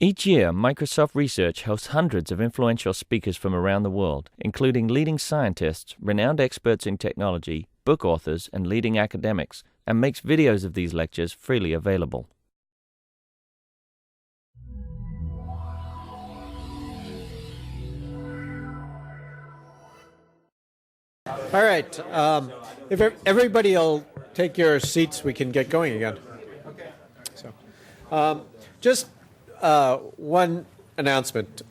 Each year, Microsoft Research hosts hundreds of influential speakers from around the world, including leading scientists, renowned experts in technology, book authors, and leading academics, and makes videos of these lectures freely available. All right. If everybody will take your seats, we can get going again. So, just one announcement.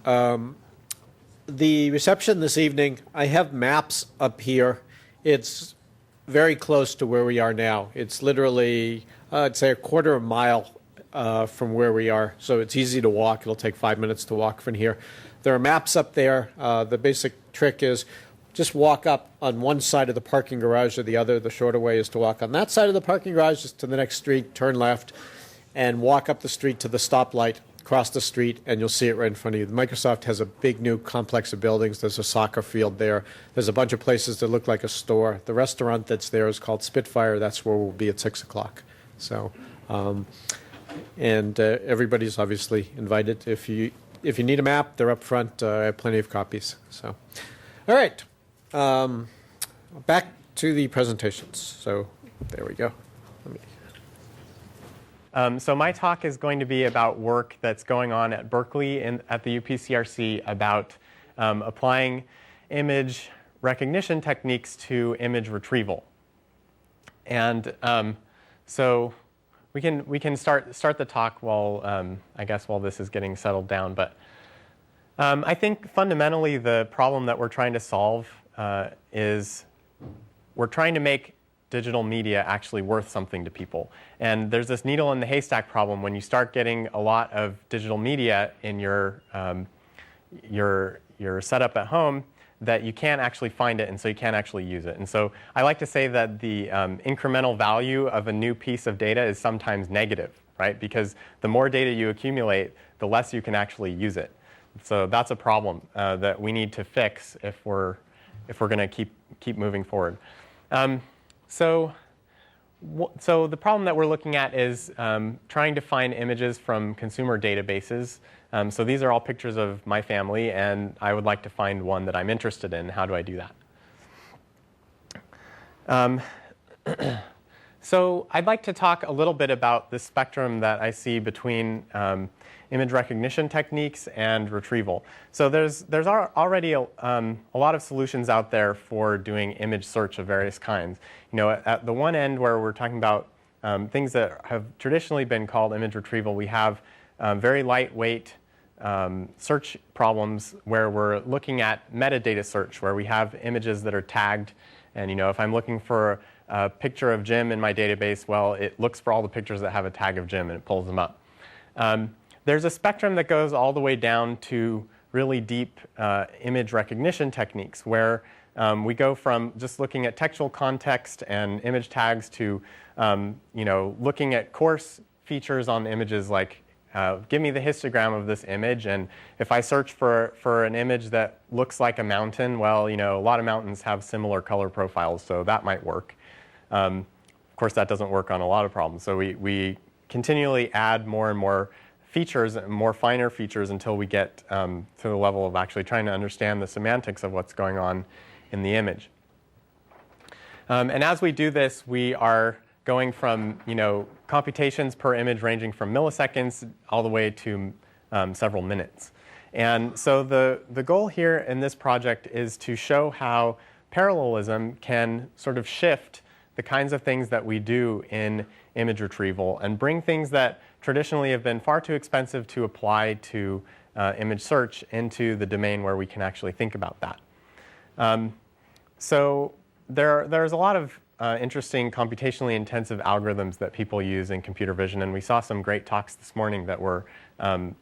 The reception this evening, I have maps up here. It's very close to where we are now. It's literally, I'd say, a quarter of a mile from where we are. So it's easy to walk. It'll take 5 minutes to walk from here. There are maps up there. The basic trick is just walk up on one side of the parking garage or the other. The shorter way is to walk on that side of the parking garage, just to the next street, turn left, and walk up the street to the stoplight, cross the street, and you'll see it right in front of you. Microsoft has a big new complex of buildings. There's a soccer field there. There's a bunch of places that look like a store. The restaurant that's there is called Spitfire. That's where we'll be at 6 o'clock. So, everybody's obviously invited. If you need a map, they're up front. I have plenty of copies. So, all right. Back to the presentations. So there we go. So my talk is going to be about work that's going on at Berkeley and at the UPCRC about applying image recognition techniques to image retrieval. And so we can start the talk while I guess while this is getting settled down. But I think fundamentally the problem that we're trying to solve is we're trying to make digital media actually worth something to people. And there's this needle in the haystack problem when you start getting a lot of digital media in your setup at home that you can't actually find it, and so you can't actually use it. And so I like to say that the incremental value of a new piece of data is sometimes negative, right? Because the more data you accumulate, the less you can actually use it. So that's a problem that we need to fix if we're going to keep moving forward. So the problem that we're looking at is trying to find images from consumer databases. So these are all pictures of my family, and I would like to find one that I'm interested in. How do I do that? So I'd like to talk a little bit about the spectrum that I see between image recognition techniques and retrieval. So there's already a lot of solutions out there for doing image search of various kinds. You know, at the one end where we're talking about things that have traditionally been called image retrieval, we have very lightweight search problems where we're looking at metadata search, where we have images that are tagged. And you know, if I'm looking for a picture of Jim in my database, well, it looks for all the pictures that have a tag of Jim and it pulls them up. There's a spectrum that goes all the way down to really deep image recognition techniques where we go from just looking at textual context and image tags to you know, looking at coarse features on images like give me the histogram of this image, and if I search for an image that looks like a mountain, well, you know, a lot of mountains have similar color profiles, so that might work. Of course, that doesn't work on a lot of problems, so we continually add more and more features, more finer features, until we get to the level of actually trying to understand the semantics of what's going on in the image. And as we do this, we are going from, you know, computations per image ranging from milliseconds all the way to several minutes. And so the goal here in this project is to show how parallelism can sort of shift the kinds of things that we do in image retrieval and bring things that traditionally have been far too expensive to apply to image search into the domain where we can actually think about that. So there's a lot of interesting computationally intensive algorithms that people use in computer vision, and we saw some great talks this morning that were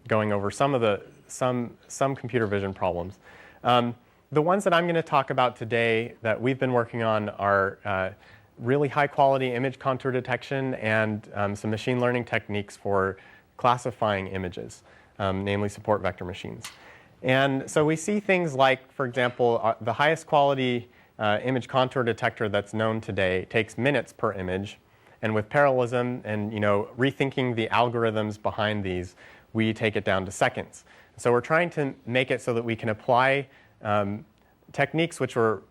going over some computer vision problems. The ones that I'm going to talk about today that we've been working on are really high quality image contour detection and some machine learning techniques for classifying images, namely support vector machines. And so we see things like, for example, the highest quality image contour detector that's known today takes minutes per image, and with parallelism and, you know, rethinking the algorithms behind these, we take it down to seconds. So we're trying to make it so that we can apply techniques which are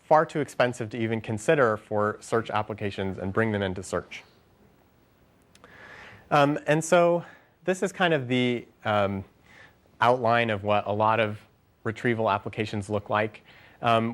far too expensive to even consider for search applications and bring them into search. And so this is kind of the outline of what a lot of retrieval applications look like.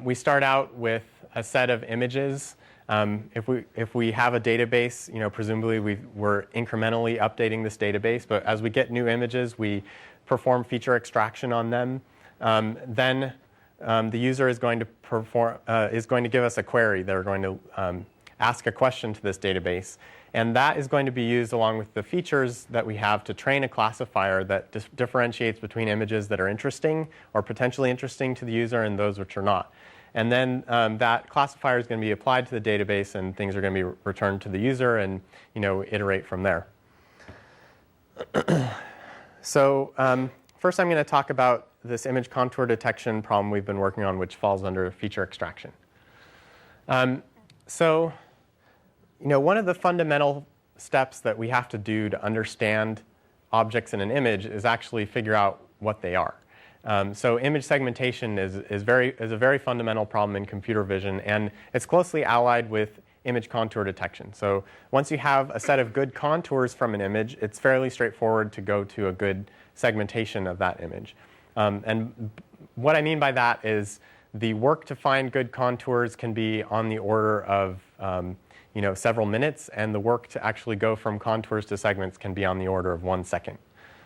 We start out with a set of images. If we have a database, presumably we're incrementally updating this database. But as we get new images, we perform feature extraction on them. Then the user is going to give us a query. They're going to ask a question to this database. And that is going to be used along with the features that we have to train a classifier that differentiates between images that are interesting or potentially interesting to the user and those which are not. And then that classifier is going to be applied to the database, and things are going to be returned to the user, and iterate from there. So first, I'm going to talk about this image contour detection problem we've been working on, which falls under feature extraction. So one of the fundamental steps that we have to do to understand objects in an image is actually figure out what they are. So image segmentation is a very fundamental problem in computer vision, and it's closely allied with image contour detection. So once you have a set of good contours from an image, it's fairly straightforward to go to a good segmentation of that image. And what I mean by that is the work to find good contours can be on the order of several minutes, and the work to actually go from contours to segments can be on the order of 1 second.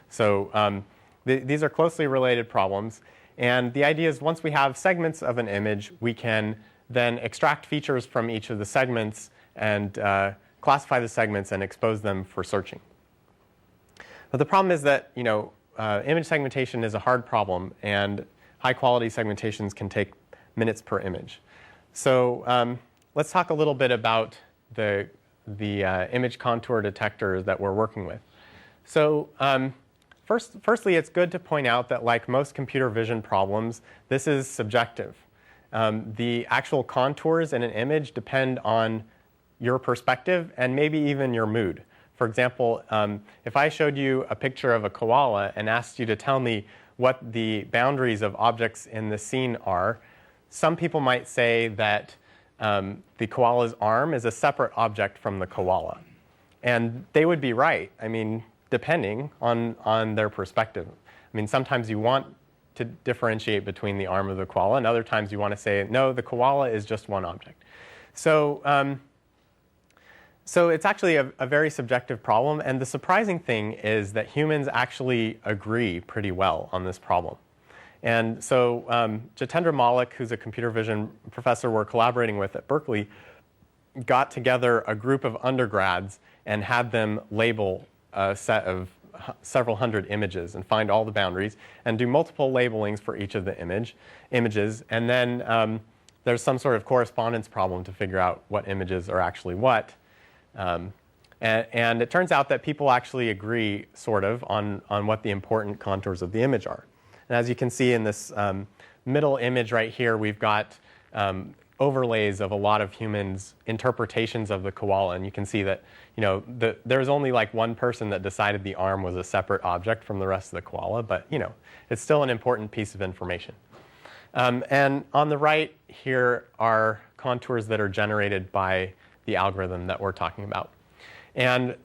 So these are closely related problems. And the idea is once we have segments of an image, we can then extract features from each of the segments and classify the segments and expose them for searching. But the problem is that image segmentation is a hard problem, and high-quality segmentations can take minutes per image. So let's talk a little bit about the image contour detector that we're working with. So firstly, it's good to point out that like most computer vision problems, this is subjective. The actual contours in an image depend on your perspective and maybe even your mood. For example, if I showed you a picture of a koala and asked you to tell me what the boundaries of objects in the scene are, some people might say that the koala's arm is a separate object from the koala. And they would be right, depending on their perspective. Sometimes you want to differentiate between the arm of the koala, and other times you want to say, no, the koala is just one object. So it's actually a very subjective problem, and the surprising thing is that humans actually agree pretty well on this problem. And so Jitendra Malik, who's a computer vision professor we're collaborating with at Berkeley, got together a group of undergrads and had them label a set of several hundred images and find all the boundaries and do multiple labelings for each of the images. And then there's some sort of correspondence problem to figure out what images are actually what. And it turns out that people actually agree, sort of, on what the important contours of the image are. And as you can see in this middle image right here, we've got overlays of a lot of humans' interpretations of the koala. And you can see that there's only like one person that decided the arm was a separate object from the rest of the koala. But it's still an important piece of information. And on the right here are contours that are generated by the algorithm that we're talking about. And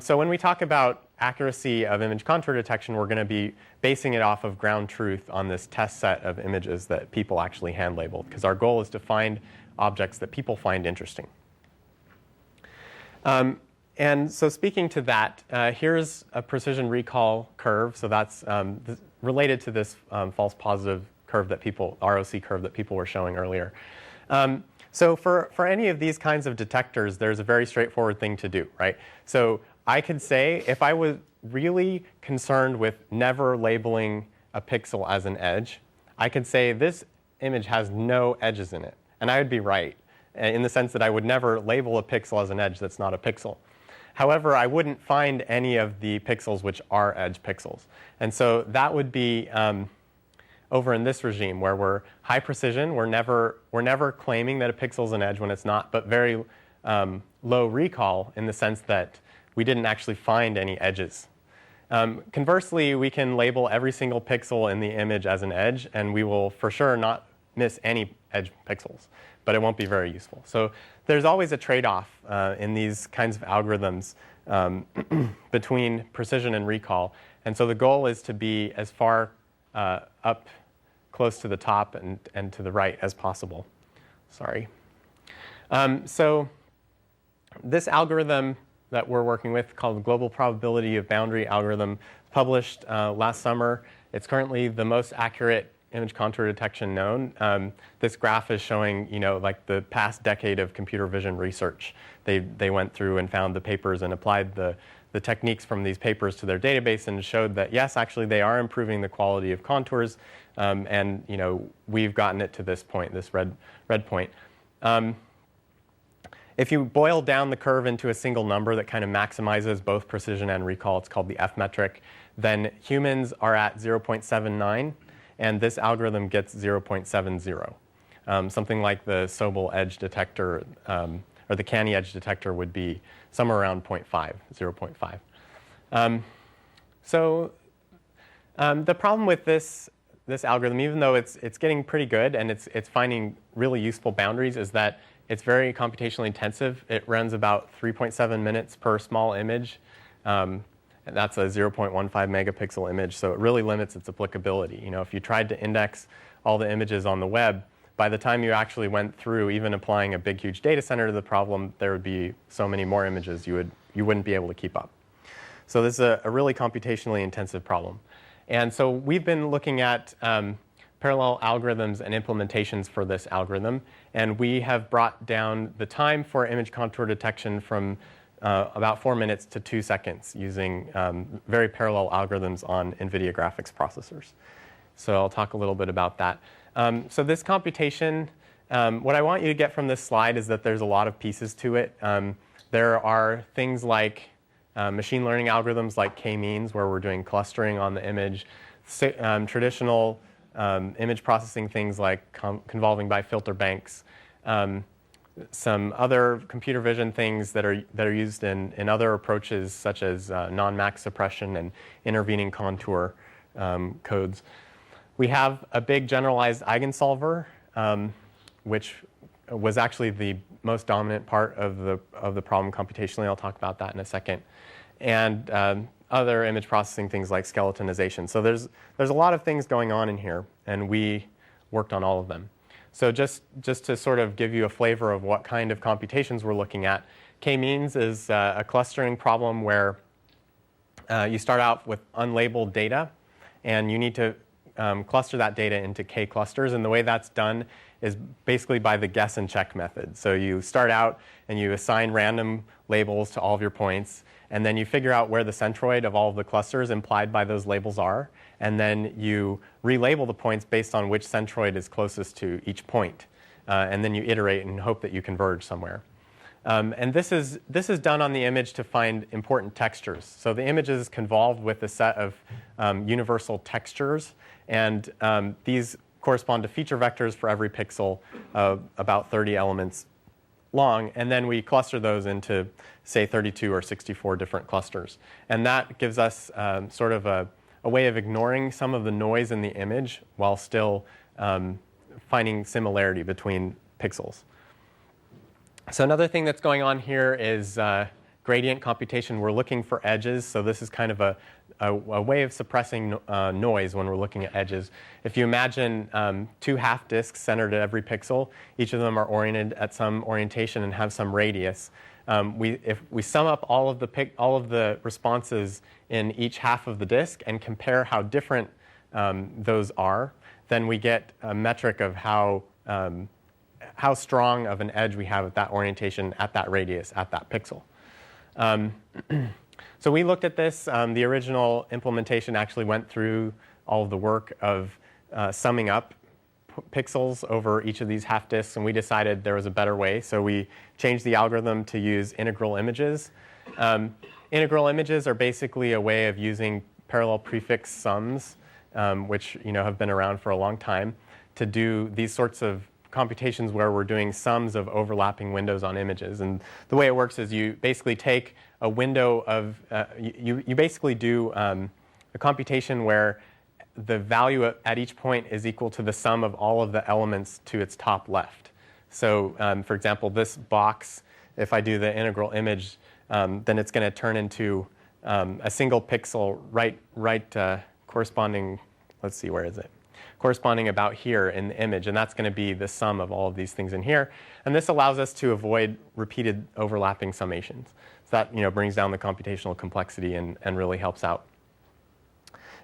so when we talk about accuracy of image contour detection, we're going to be basing it off of ground truth on this test set of images that people actually hand labeled, because our goal is to find objects that people find interesting. And so speaking to that, here's a precision recall curve. So that's related to this false positive curve that ROC curve that people were showing earlier. So for any of these kinds of detectors, there's a very straightforward thing to do, right? So I could say, if I was really concerned with never labeling a pixel as an edge, I could say this image has no edges in it. And I would be right, in the sense that I would never label a pixel as an edge that's not a pixel. However, I wouldn't find any of the pixels which are edge pixels. And so that would be over in this regime, where we're high precision. We're never claiming that a pixel is an edge when it's not, but very low recall in the sense that we didn't actually find any edges. Conversely, we can label every single pixel in the image as an edge, and we will for sure not miss any edge pixels, but it won't be very useful. So there's always a trade-off in these kinds of algorithms between precision and recall. And so the goal is to be as far up close to the top and to the right as possible. Sorry. So this algorithm that we're working with, called the Global Probability of Boundary algorithm, published last summer. It's currently the most accurate image contour detection known. This graph is showing, like the past decade of computer vision research. They went through and found the papers and applied the techniques from these papers to their database and showed that, yes, actually they are improving the quality of contours. And we've gotten it to this point, this red point. If you boil down the curve into a single number that kind of maximizes both precision and recall, it's called the F metric, then humans are at 0.79, and this algorithm gets 0.70. Something like the Sobel edge detector, or the Canny edge detector would be somewhere around 0.5. The problem with this algorithm, even though it's getting pretty good and it's finding really useful boundaries, is that it's very computationally intensive. It runs about 3.7 minutes per small image. And that's a 0.15 megapixel image, so it really limits its applicability. If you tried to index all the images on the web, by the time you actually went through, even applying a big, huge data center to the problem, there would be so many more images you wouldn't be able to keep up. So this is a really computationally intensive problem. And so we've been looking at parallel algorithms and implementations for this algorithm, and we have brought down the time for image contour detection from about 4 minutes to 2 seconds using very parallel algorithms on NVIDIA graphics processors. So I'll talk a little bit about that. So this computation, what I want you to get from this slide is that there's a lot of pieces to it. There are things like machine learning algorithms like Kmeans, where we're doing clustering on the image, traditional image processing things like convolving by filter banks, some other computer vision things that are used in other approaches, such as non-max suppression and intervening contour codes. We have a big generalized Eigen Solver, which was actually the most dominant part of the problem computationally. I'll talk about that in a second. And other image processing things like skeletonization. So there's a lot of things going on in here, and we worked on all of them. So just to sort of give you a flavor of what kind of computations we're looking at, Kmeans is a clustering problem where you start out with unlabeled data, and you need to cluster that data into K clusters. And the way that's done is basically by the guess and check method. So you start out and you assign random labels to all of your points, and then you figure out where the centroid of all of the clusters implied by those labels are, and then you relabel the points based on which centroid is closest to each point. And then you iterate and hope that you converge somewhere. And this is done on the image to find important textures. So the image is convolved with a set of universal textures, and these correspond to feature vectors for every pixel, about 30 elements long, and then we cluster those into, say, 32 or 64 different clusters. And that gives us sort of a way of ignoring some of the noise in the image while still finding similarity between pixels. So another thing that's going on here is gradient computation. We're looking for edges, so this is kind of a way of suppressing noise when we're looking at edges. If you imagine 2 half disks centered at every pixel, each of them are oriented at some orientation and have some radius. If we sum up all of the responses in each half of the disk and compare how different those are, then we get a metric of how strong of an edge we have at that orientation, at that radius, at that pixel. So we looked at this. The original implementation actually went through all of the work of summing up pixels over each of these half disks, and we decided there was a better way. So we changed the algorithm to use integral images. Integral images are basically a way of using parallel prefix sums, which have been around for a long time, to do these sorts of computations where we're doing sums of overlapping windows on images. And the way it works is you basically take a window of, you basically do a computation where the value at each point is equal to the sum of all of the elements to its top left. So for example, this box, if I do the integral image, then it's going to turn into a single pixel right corresponding, let's see, where is it? Corresponding about here in the image, and that's going to be the sum of all of these things in here. And this allows us to avoid repeated overlapping summations. So that brings down the computational complexity and really helps out.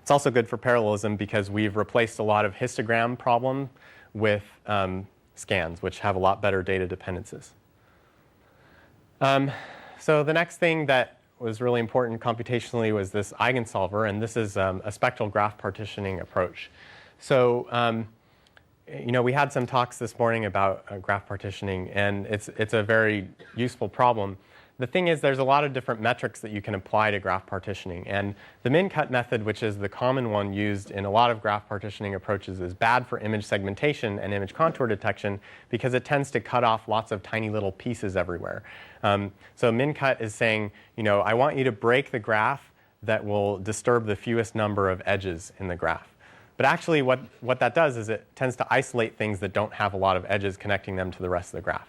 It's also good for parallelism because we've replaced a lot of histogram problem with scans, which have a lot better data dependencies. So the next thing that was really important computationally was this Eigen Solver, and this is a spectral graph partitioning approach. So we had some talks this morning about graph partitioning, and it's a very useful problem. The thing is, there's a lot of different metrics that you can apply to graph partitioning. And the min-cut method, which is the common one used in a lot of graph partitioning approaches, is bad for image segmentation and image contour detection because it tends to cut off lots of tiny little pieces everywhere. So min-cut is saying, I want you to break the graph that will disturb the fewest number of edges in the graph. But actually, what that does is it tends to isolate things that don't have a lot of edges connecting them to the rest of the graph.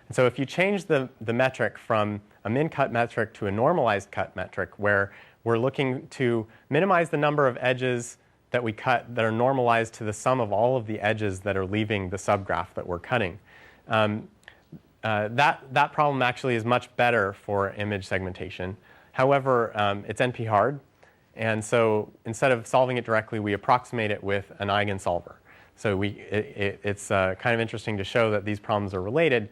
And so if you change the metric from a min-cut metric to a normalized cut metric, where we're looking to minimize the number of edges that we cut that are normalized to the sum of all of the edges that are leaving the subgraph that we're cutting, that problem actually is much better for image segmentation. However, it's NP hard, and so instead of solving it directly, we approximate it with an Eigen Solver. So it's kind of interesting to show that these problems are related.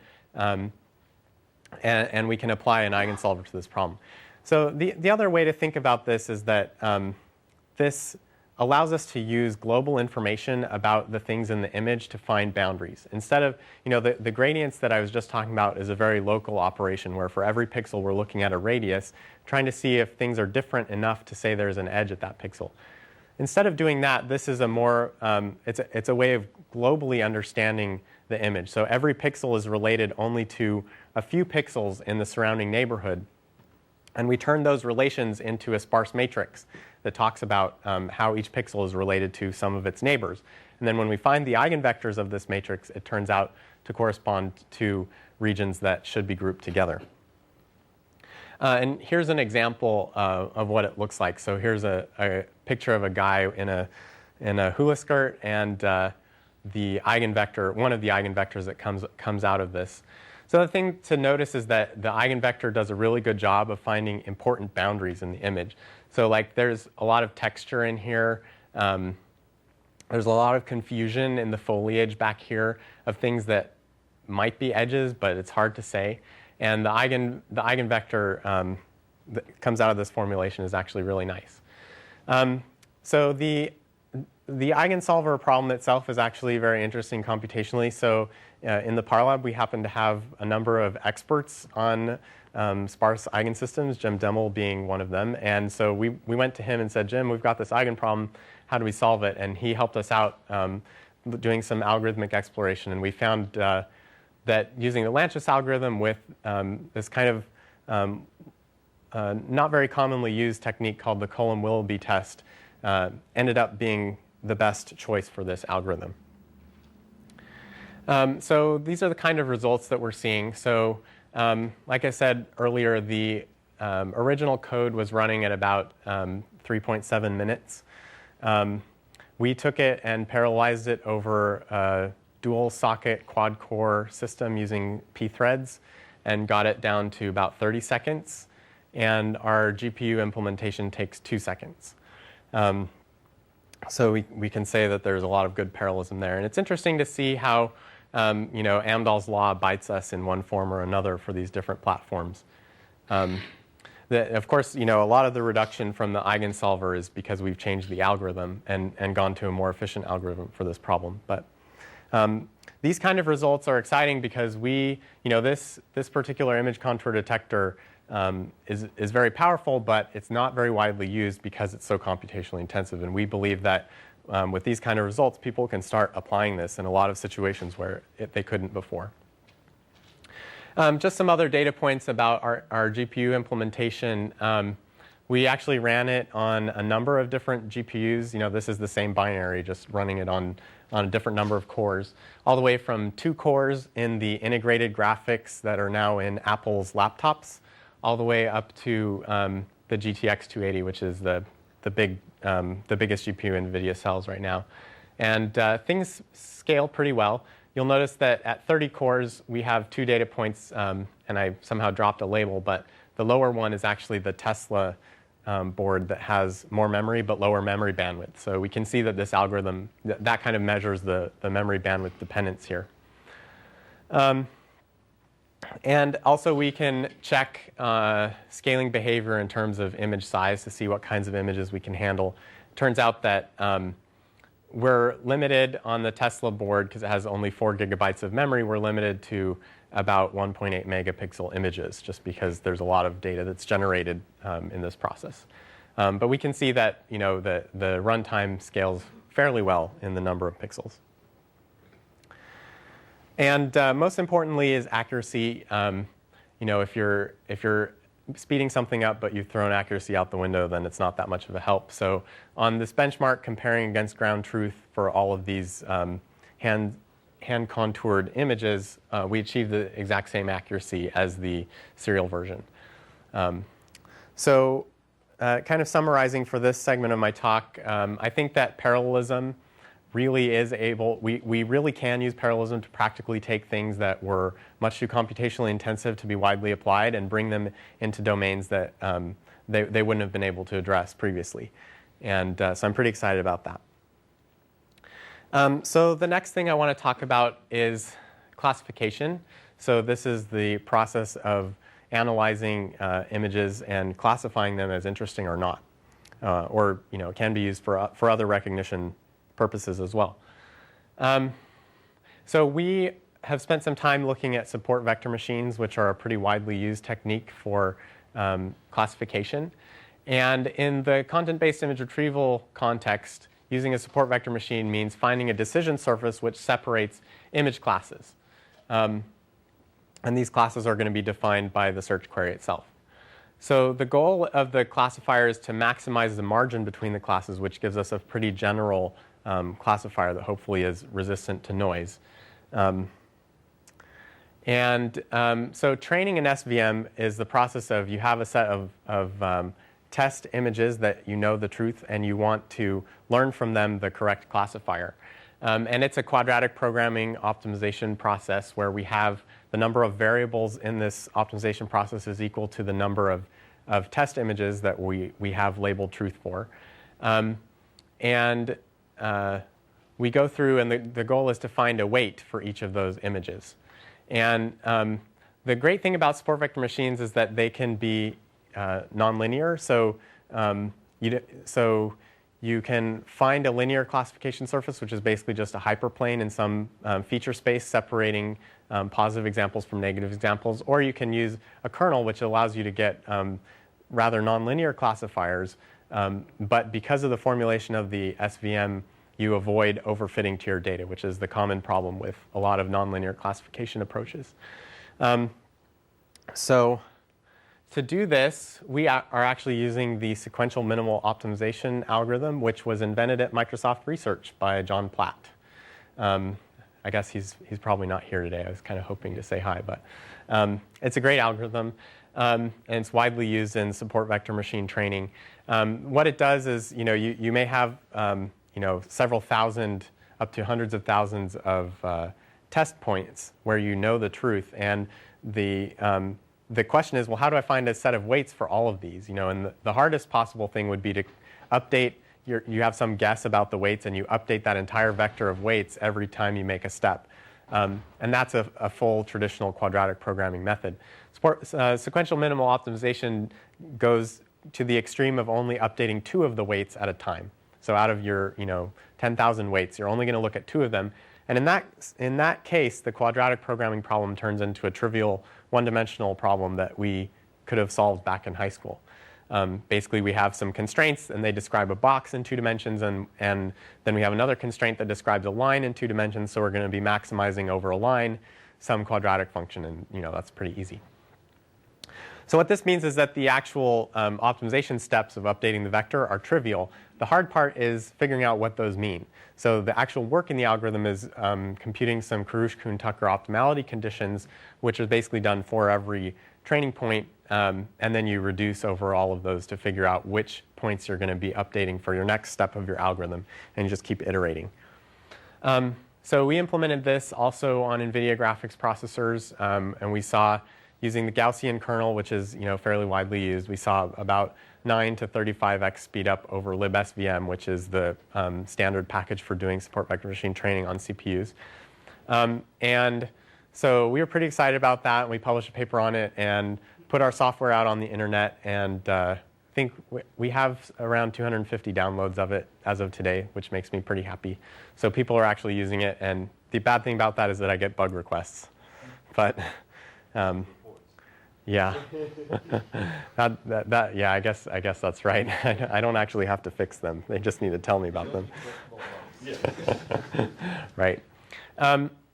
And we can apply an Eigen Solver to this problem. So the other way to think about this is that this allows us to use global information about the things in the image to find boundaries. Instead of, the gradients that I was just talking about is a very local operation where for every pixel we're looking at a radius, trying to see if things are different enough to say there's an edge at that pixel. Instead of doing that, this is a more, it's a way of globally understanding the image. So every pixel is related only to a few pixels in the surrounding neighborhood. And we turn those relations into a sparse matrix that talks about how each pixel is related to some of its neighbors. And then when we find the eigenvectors of this matrix, it turns out to correspond to regions that should be grouped together. And here's an example of what it looks like. So here's a picture of a guy in a hula skirt and the eigenvector, one of the eigenvectors that comes out of this. So the thing to notice is that the eigenvector does a really good job of finding important boundaries in the image. So there's a lot of texture in here. There's a lot of confusion in the foliage back here of things that might be edges, but it's hard to say. And the eigenvector that comes out of this formulation is actually really nice. So the Eigen Solver problem itself is actually very interesting computationally. So in the Parlab, we happen to have a number of experts on sparse eigensystems, Jim Demmel being one of them. And so we went to him and said, Jim, we've got this eigen problem. How do we solve it? And he helped us out doing some algorithmic exploration. And we found that using the Lanczos algorithm with this kind of not very commonly used technique called the Coulomb-Willoughby test ended up being the best choice for this algorithm. So these are the kind of results that we're seeing. So like I said earlier, the original code was running at about 3.7 minutes. We took it and parallelized it over a dual socket quad core system using p-threads and got it down to about 30 seconds. And our GPU implementation takes 2 seconds. So we can say that there's a lot of good parallelism there. And it's interesting to see how Amdahl's law bites us in one form or another for these different platforms. Of course, a lot of the reduction from the Eigen Solver is because we've changed the algorithm and gone to a more efficient algorithm for this problem. But these kind of results are exciting because this particular image contour detector is very powerful, but it's not very widely used because it's so computationally intensive. And we believe that with these kind of results, people can start applying this in a lot of situations where they couldn't before. Just some other data points about our GPU implementation. We actually ran it on a number of different GPUs. This is the same binary, just running it on a different number of cores, all the way from 2 cores in the integrated graphics that are now in Apple's laptops, all the way up to the GTX 280, which is the biggest GPU NVIDIA sells right now. And things scale pretty well. You'll notice that at 30 cores, we have 2 data points, and I somehow dropped a label, but the lower one is actually the Tesla board that has more memory but lower memory bandwidth. So we can see that this algorithm, that kind of measures the memory bandwidth dependence here. And also we can check scaling behavior in terms of image size to see what kinds of images we can handle. Turns out that we're limited on the Tesla board, because it has only 4 gigabytes of memory, we're limited to about 1.8 megapixel images, just because there's a lot of data that's generated in this process. But we can see that the runtime scales fairly well in the number of pixels. And most importantly is accuracy. If you're speeding something up but you've thrown accuracy out the window, then it's not that much of a help. So on this benchmark, comparing against ground truth for all of these hand-contoured images, we achieve the exact same accuracy as the serial version. So kind of summarizing for this segment of my talk, I think that parallelism really is we really can use parallelism to practically take things that were much too computationally intensive to be widely applied and bring them into domains that they wouldn't have been able to address previously. And so I'm pretty excited about that. So the next thing I want to talk about is classification. So this is the process of analyzing images and classifying them as interesting or not, or it can be used for other recognition purposes as well. So we have spent some time looking at support vector machines, which are a pretty widely used technique for classification. And in the content-based image retrieval context, using a support vector machine means finding a decision surface which separates image classes. And these classes are going to be defined by the search query itself. So the goal of the classifier is to maximize the margin between the classes, which gives us a pretty general classifier that hopefully is resistant to noise. So training an SVM is the process of you have a set of test images that the truth, and you want to learn from them the correct classifier. And it's a quadratic programming optimization process where we have the number of variables in this optimization process is equal to the number of test images that we have labeled truth for. We go through, and the goal is to find a weight for each of those images. And the great thing about support vector machines is that they can be nonlinear. So you can find a linear classification surface, which is basically just a hyperplane in some feature space separating positive examples from negative examples. Or you can use a kernel, which allows you to get rather nonlinear classifiers. But because of the formulation of the SVM, you avoid overfitting to your data, which is the common problem with a lot of nonlinear classification approaches. So to do this, we are actually using the sequential minimal optimization algorithm, which was invented at Microsoft Research by John Platt. I guess he's probably not here today. I was kind of hoping to say hi, but it's a great algorithm, and it's widely used in support vector machine training. What it does is, you may have several thousand, up to hundreds of thousands of test points where the truth, and the question is, well, how do I find a set of weights for all of these? And the hardest possible thing would be to update. You have some guess about the weights, and you update that entire vector of weights every time you make a step. And that's a full traditional quadratic programming method. Sequential minimal optimization goes to the extreme of only updating 2 of the weights at a time. So out of your 10,000 weights, you're only going to look at 2 of them. And in that case, the quadratic programming problem turns into a trivial one-dimensional problem that we could have solved back in high school. Basically, we have some constraints, and they describe a box in 2 dimensions, and then we have another constraint that describes a line in 2 dimensions, so we're going to be maximizing over a line some quadratic function, and that's pretty easy. So what this means is that the actual optimization steps of updating the vector are trivial. The hard part is figuring out what those mean. So the actual work in the algorithm is computing some Karush-Kuhn-Tucker optimality conditions, which are basically done for every training point, and then you reduce over all of those to figure out which points you're going to be updating for your next step of your algorithm, and you just keep iterating. So we implemented this also on NVIDIA graphics processors, and we saw, using the Gaussian kernel, which is fairly widely used, we saw about 9 to 35x speed up over libsvm, which is the standard package for doing support vector machine training on CPUs. And so we were pretty excited about that, and we published a paper on it and put our software out on the internet, and I think we have around 250 downloads of it as of today, which makes me pretty happy. So people are actually using it, and the bad thing about that is that I get bug requests. But yeah, yeah, I guess that's right. I don't actually have to fix them. They just need to tell me about them. Right.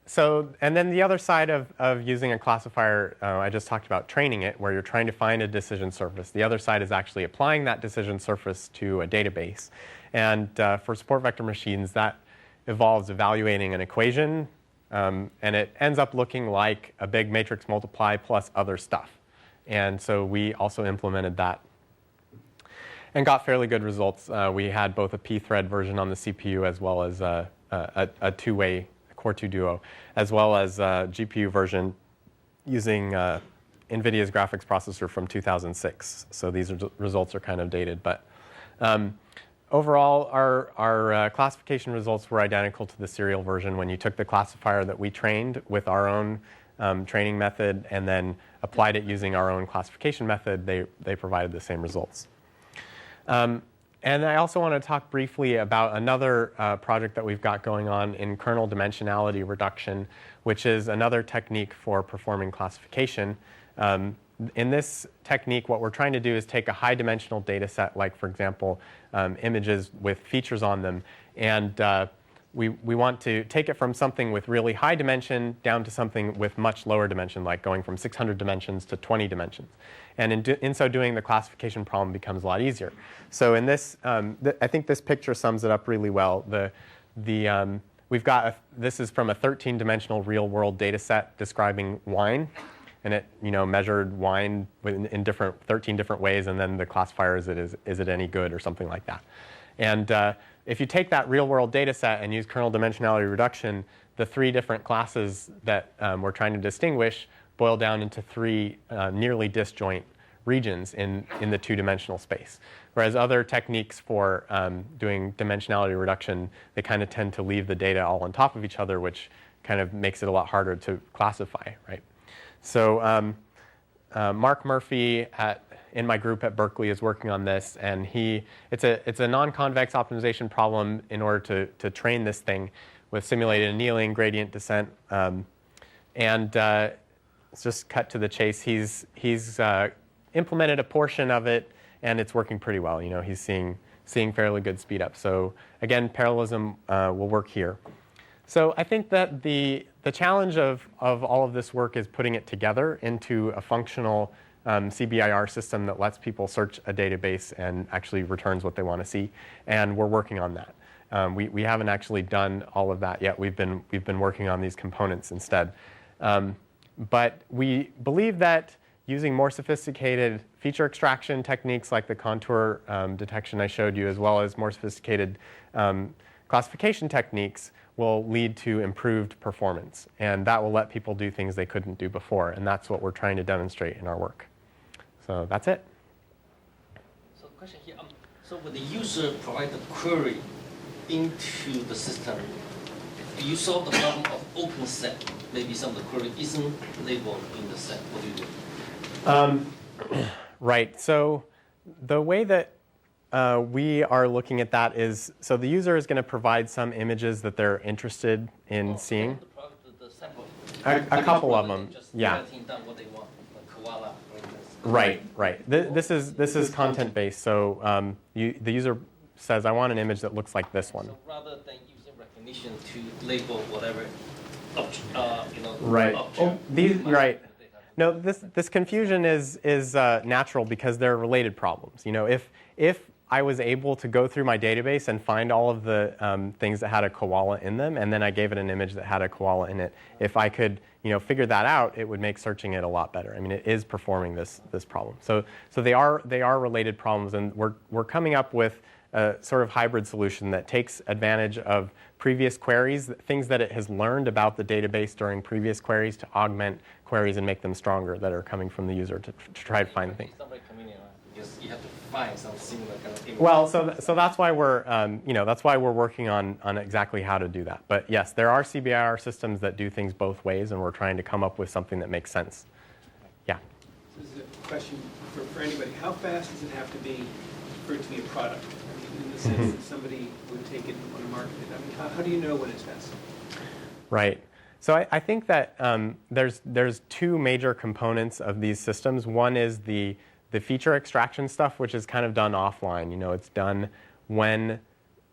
So, and then the other side of using a classifier, I just talked about training it, where you're trying to find a decision surface. The other side is actually applying that decision surface to a database. And for support vector machines, that involves evaluating an equation, and it ends up looking like a big matrix multiply plus other stuff. And so we also implemented that and got fairly good results. We had both a p-thread version on the CPU as well as a two-way Core 2 Duo, as well as a GPU version using NVIDIA's graphics processor from 2006. So these results are kind of dated. But overall, our classification results were identical to the serial version when you took the classifier that we trained with our own training method and then applied it using our own classification method. They provided the same results. And I also want to talk briefly about another project that we've got going on in kernel dimensionality reduction, which is another technique for performing classification. In this technique, what we're trying to do is take a high-dimensional data set, like, for example, images with features on them, and we want to take it from something with really high dimension down to something with much lower dimension, like going from 600 dimensions to 20 dimensions. And in so doing, the classification problem becomes a lot easier. So in this, I think this picture sums it up really well. We've got this is from a 13-dimensional real-world data set describing wine, and it measured wine in 13 different ways, and then the classifier is it any good or something like that. And if you take that real-world data set and use kernel dimensionality reduction, the 3 different classes that we're trying to distinguish boil down into 3 nearly disjoint regions in the 2-dimensional space. Whereas other techniques for doing dimensionality reduction, they kind of tend to leave the data all on top of each other, which kind of makes it a lot harder to classify, right? So Mark Murphy in my group at Berkeley is working on this, and it's a non-convex optimization problem in order to train this thing with simulated annealing, gradient descent, and let's just cut to the chase. He's implemented a portion of it, and it's working pretty well. He's seeing fairly good speed up. So again, parallelism will work here. So I think that the challenge of all of this work is putting it together into a functional CBIR system that lets people search a database and actually returns what they want to see, and we're working on that. We haven't actually done all of that yet. We've been working on these components instead. But we believe that using more sophisticated feature extraction techniques like the contour detection I showed you, as well as more sophisticated classification techniques, will lead to improved performance. And that will let people do things they couldn't do before. And that's what we're trying to demonstrate in our work. So that's it. So question here. So when the user provides the query into the system, do you solve the problem of open set? Maybe some of the query isn't labeled in the set. What do you do? Right. So the way that we are looking at that is, so the user is going to provide some images that they're interested in seeing. The sample. A couple of them, just yeah. down what they want, like koala, for instance. Right. This is content based. So the user says, I want an image that looks like this one. So rather than using recognition to label whatever, right. object, right. No, this confusion is natural because they're related problems. If I was able to go through my database and find all of the things that had a koala in them, and then I gave it an image that had a koala in it, if I could figure that out, it would make searching it a lot better. I mean, it is performing this problem. So they are related problems, and we're coming up with a sort of hybrid solution that takes advantage of previous queries, things that it has learned about the database during previous queries, to augment queries and make them stronger that are coming from the user to try to find things. It's not very convenient, right? Because you have to find some similar kind of thing. Well, so that's why we're working on exactly how to do that. But yes, there are CBIR systems that do things both ways, and we're trying to come up with something that makes sense. Yeah. So this is a question for anybody. How fast does it have to be for it to be a product? I mean, in the sense that somebody would take it and want to market it. I mean, how do you know when it's fast? Right. So I think that there's two major components of these systems. One is the feature extraction stuff, which is kind of done offline. It's done when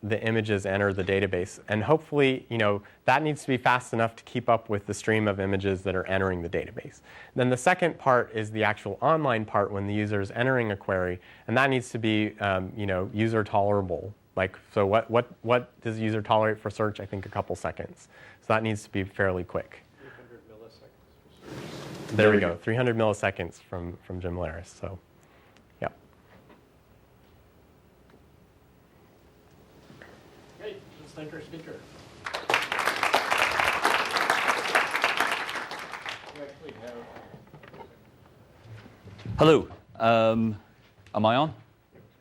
the images enter the database. And hopefully, that needs to be fast enough to keep up with the stream of images that are entering the database. Then the second part is the actual online part when the user is entering a query, and that needs to be, user tolerable. So what does the user tolerate for search? I think a couple seconds. So that needs to be fairly quick. 300 milliseconds for search. There we go, 300 milliseconds from Jim Laris. So, yeah. Great, let's thank our speaker. Hello. Am I on?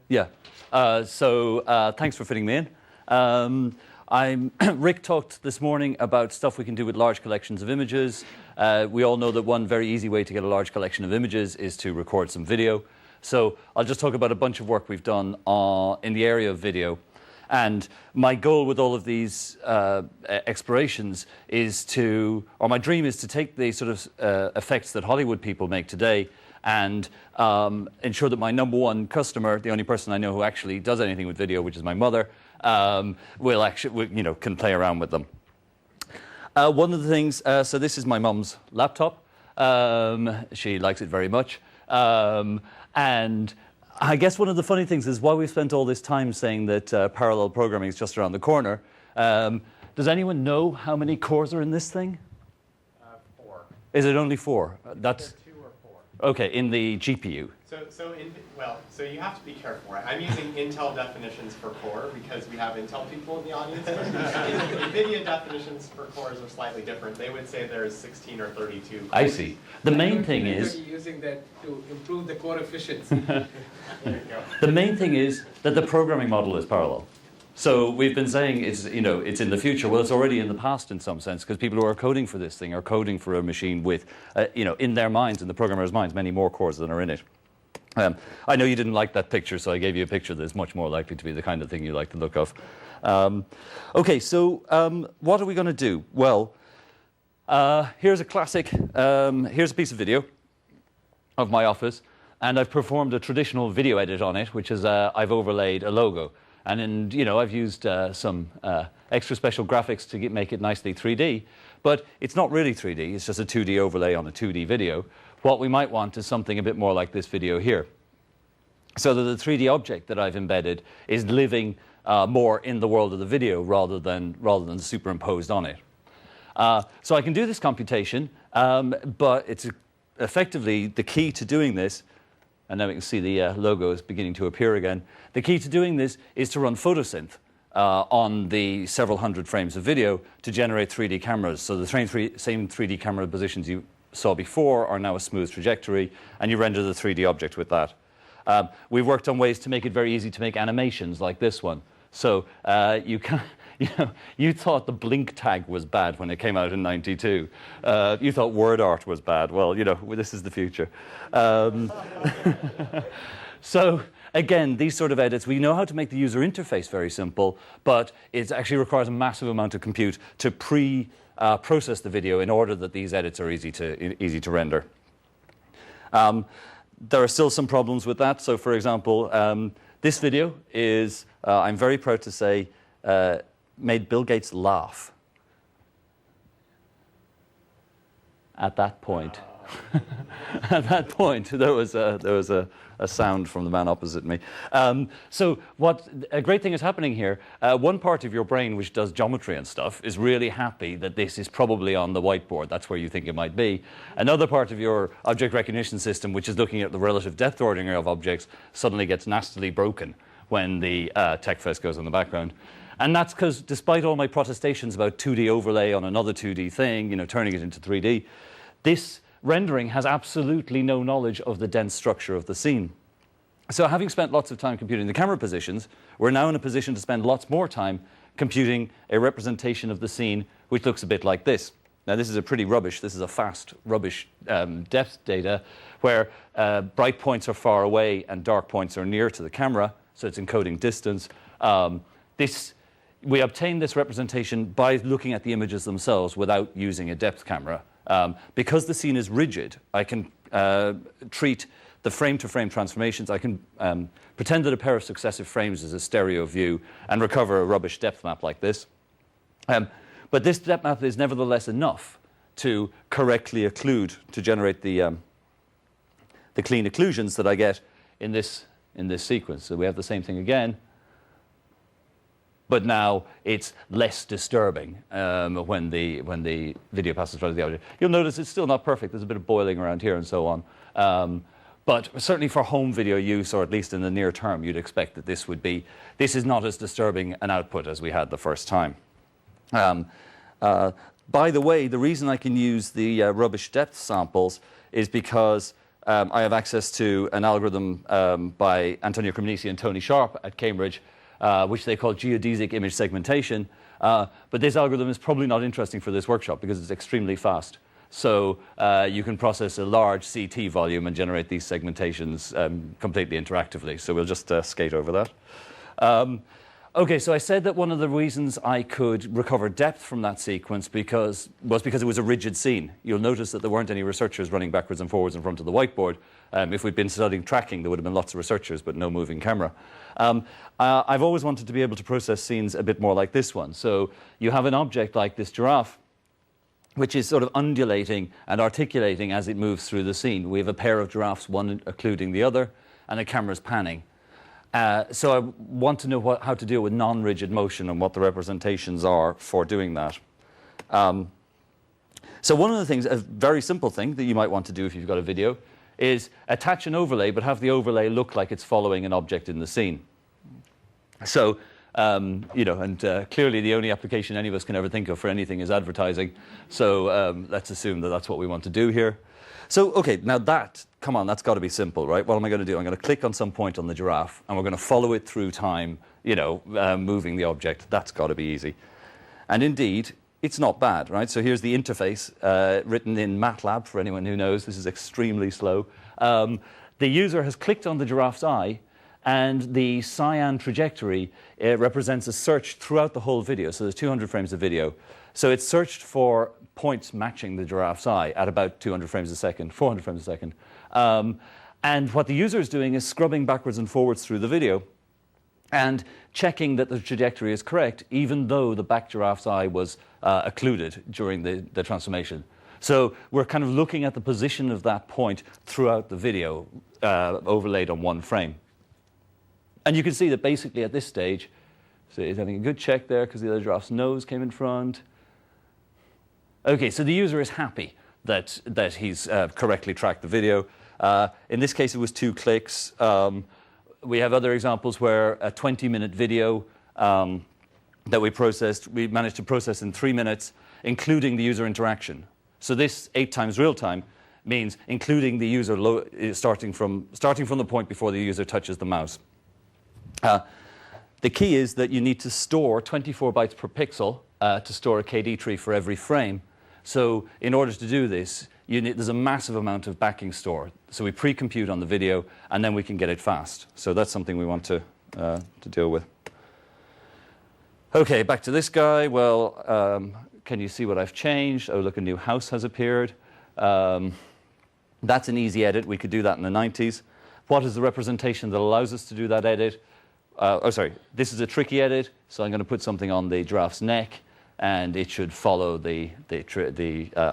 Yeah. Thanks for fitting me in. Rick talked this morning about stuff we can do with large collections of images. We all know that one very easy way to get a large collection of images is to record some video. So I'll just talk about a bunch of work we've done in the area of video. And my goal with all of these explorations is my dream is to take the sort of effects that Hollywood people make today and ensure that my number one customer, the only person I know who actually does anything with video, which is my mother, can play around with them. One of the things, so this is my mum's laptop. She likes it very much. And I guess one of the funny things is why we've spent all this time saying that parallel programming is just around the corner. Does anyone know how many cores are in this thing? 4. Is it only 4? That's 2 or 4. Okay, in the GPU. So you have to be careful, right? I'm using Intel definitions for core because we have Intel people in the audience. But NVIDIA definitions for cores are slightly different. They would say there's 16 or 32 cores. I see. The main thing is using that to improve the core efficiency. There you go. the main thing is that the programming model is parallel. So we've been saying it's in the future. Well, it's already in the past in some sense because people who are coding for this thing are coding for a machine with, in their minds, in the programmer's minds, many more cores than are in it. I know you didn't like that picture, so I gave you a picture that's much more likely to be the kind of thing you like the look of. Okay, so what are we going to do? Well, here's a classic, here's a piece of video of my office, and I've performed a traditional video edit on it, which is I've overlaid a logo. And then, I've used some extra special graphics to make it nicely 3D, but it's not really 3D, it's just a 2D overlay on a 2D video. What we might want is something a bit more like this video here. So that the 3D object that I've embedded is living more in the world of the video rather than superimposed on it. So I can do this computation, but it's effectively the key to doing this, and now we can see the logo is beginning to appear again. The key to doing this is to run photosynth on the several hundred frames of video to generate 3D cameras. So the same 3D camera positions you saw before are now a smooth trajectory, and you render the 3D object with that. We've worked on ways to make it very easy to make animations like this one. So you thought the blink tag was bad when it came out in '92. You thought word art was bad. Well, this is the future. So again, these sort of edits, we know how to make the user interface very simple, but it actually requires a massive amount of compute to process the video in order that these edits are easy to render. There are still some problems with that. So, for example, this video is, I'm very proud to say, made Bill Gates laugh at that point. At that point, there was a sound from the man opposite me. So a great thing is happening here. One part of your brain, which does geometry and stuff, is really happy that this is probably on the whiteboard. That's where you think it might be. Another part of your object recognition system, which is looking at the relative depth ordering of objects, suddenly gets nastily broken when the TechFest goes in the background. And that's because, despite all my protestations about 2D overlay on another 2D thing, turning it into 3D, this rendering has absolutely no knowledge of the dense structure of the scene. So having spent lots of time computing the camera positions, we're now in a position to spend lots more time computing a representation of the scene which looks a bit like this. Now this is a fast rubbish depth data where bright points are far away and dark points are near to the camera, so it's encoding distance. We obtain this representation by looking at the images themselves without using a depth camera. Because the scene is rigid, I can treat the frame-to-frame transformations. I can pretend that a pair of successive frames is a stereo view and recover a rubbish depth map like this. But this depth map is nevertheless enough to correctly occlude, to generate the clean occlusions that I get in this sequence. So we have the same thing again. But now it's less disturbing when the video passes in front of the object. You'll notice it's still not perfect. There's a bit of boiling around here and so on. But certainly for home video use, or at least in the near term, you'd expect that this is not as disturbing an output as we had the first time. By the way, the reason I can use the rubbish depth samples is because I have access to an algorithm by Antonio Cremonesi and Tony Sharp at Cambridge, which they call geodesic image segmentation. But this algorithm is probably not interesting for this workshop because it's extremely fast. So you can process a large CT volume and generate these segmentations completely interactively. So we'll just skate over that. Okay, so I said that one of the reasons I could recover depth from that sequence was because it was a rigid scene. You'll notice that there weren't any researchers running backwards and forwards in front of the whiteboard. If we'd been studying tracking, there would have been lots of researchers, but no moving camera. I've always wanted to be able to process scenes a bit more like this one. So you have an object like this giraffe, which is sort of undulating and articulating as it moves through the scene. We have a pair of giraffes, one occluding the other, and the camera's panning. So I want to know how to deal with non-rigid motion and what the representations are for doing that. So one of the things, a very simple thing that you might want to do if you've got a video, is attach an overlay, but have the overlay look like it's following an object in the scene. So, clearly the only application any of us can ever think of for anything is advertising. So let's assume that that's what we want to do here. So, okay, now that's got to be simple, right? What am I going to do? I'm going to click on some point on the giraffe, and we're going to follow it through time, moving the object. That's got to be easy. And indeed, it's not bad, right? So here's the interface written in MATLAB, for anyone who knows. This is extremely slow. The user has clicked on the giraffe's eye, and the cyan trajectory represents a search throughout the whole video. So there's 200 frames of video. So it's searched for points matching the giraffe's eye at about 200 frames a second, 400 frames a second. And what the user is doing is scrubbing backwards and forwards through the video and checking that the trajectory is correct, even though the back giraffe's eye was occluded during the transformation. So we're kind of looking at the position of that point throughout the video, overlaid on one frame. And you can see that basically at this stage, so he's having a good check there because the other giraffe's nose came in front. Okay, so the user is happy that he's correctly tracked the video. In this case, it was 2 clicks. We have other examples where a 20-minute video that we managed to process in 3 minutes, including the user interaction. So this 8 times real time means including the user starting from the point before the user touches the mouse. The key is that you need to store 24 bytes per pixel to store a KD tree for every frame. So in order to do this, there's a massive amount of backing store. So we pre-compute on the video, and then we can get it fast. So that's something we want to deal with. Okay, back to this guy. Well, can you see what I've changed? Oh, look, a new house has appeared. That's an easy edit. We could do that in the 90s. What is the representation that allows us to do that edit? This is a tricky edit, so I'm going to put something on the giraffe's neck, and it should follow the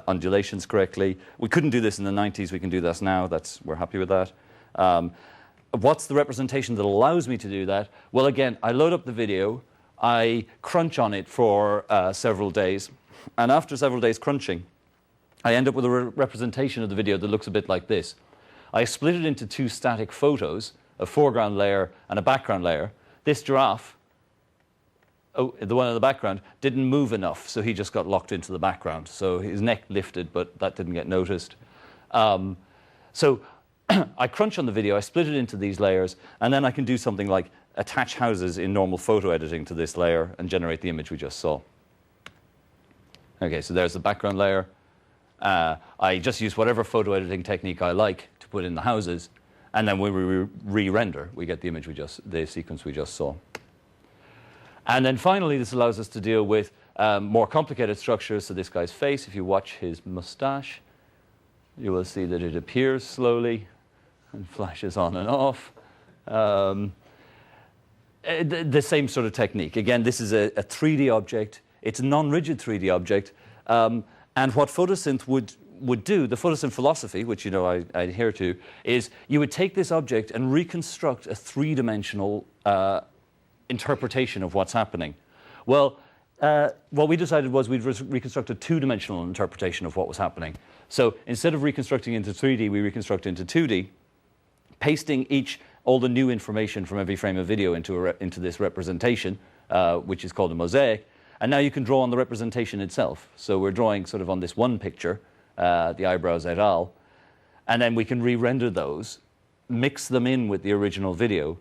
undulations correctly. We couldn't do this in the 90s. We can do this now. We're happy with that. What's the representation that allows me to do that? Well, again, I load up the video. I crunch on it for several days. And after several days crunching, I end up with a representation of the video that looks a bit like this. I split it into two static photos, a foreground layer and a background layer. This giraffe, the one in the background, didn't move enough, so he just got locked into the background. So his neck lifted, but that didn't get noticed. So I crunch on the video, I split it into these layers, and then I can do something like attach houses in normal photo editing to this layer and generate the image we just saw. Okay, so there's the background layer. I just use whatever photo editing technique I like to put in the houses, and then when we re-render, we get the image the sequence we just saw. And then finally, this allows us to deal with more complicated structures. So this guy's face, if you watch his mustache, you will see that it appears slowly and flashes on and off. The same sort of technique. Again, this is a 3D object. It's a non-rigid 3D object. And what photosynth would do, the photosynth philosophy, which I adhere to, is you would take this object and reconstruct a three-dimensional interpretation of what's happening. Well, what we decided was we'd reconstruct a two-dimensional interpretation of what was happening. So instead of reconstructing into 3D, we reconstruct into 2D, pasting all the new information from every frame of video into this representation, which is called a mosaic. And now you can draw on the representation itself. So we're drawing sort of on this one picture, the eyebrows et al. And then we can re-render those, mix them in with the original video,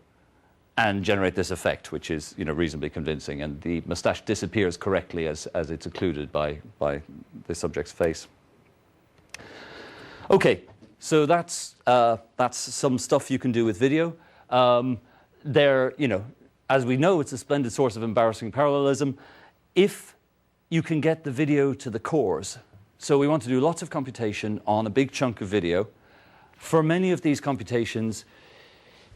and generate this effect, which is reasonably convincing. And the mustache disappears correctly as it's occluded by the subject's face. Okay, so that's some stuff you can do with video. As we know, it's a splendid source of embarrassing parallelism. If you can get the video to the cores, so we want to do lots of computation on a big chunk of video. For many of these computations,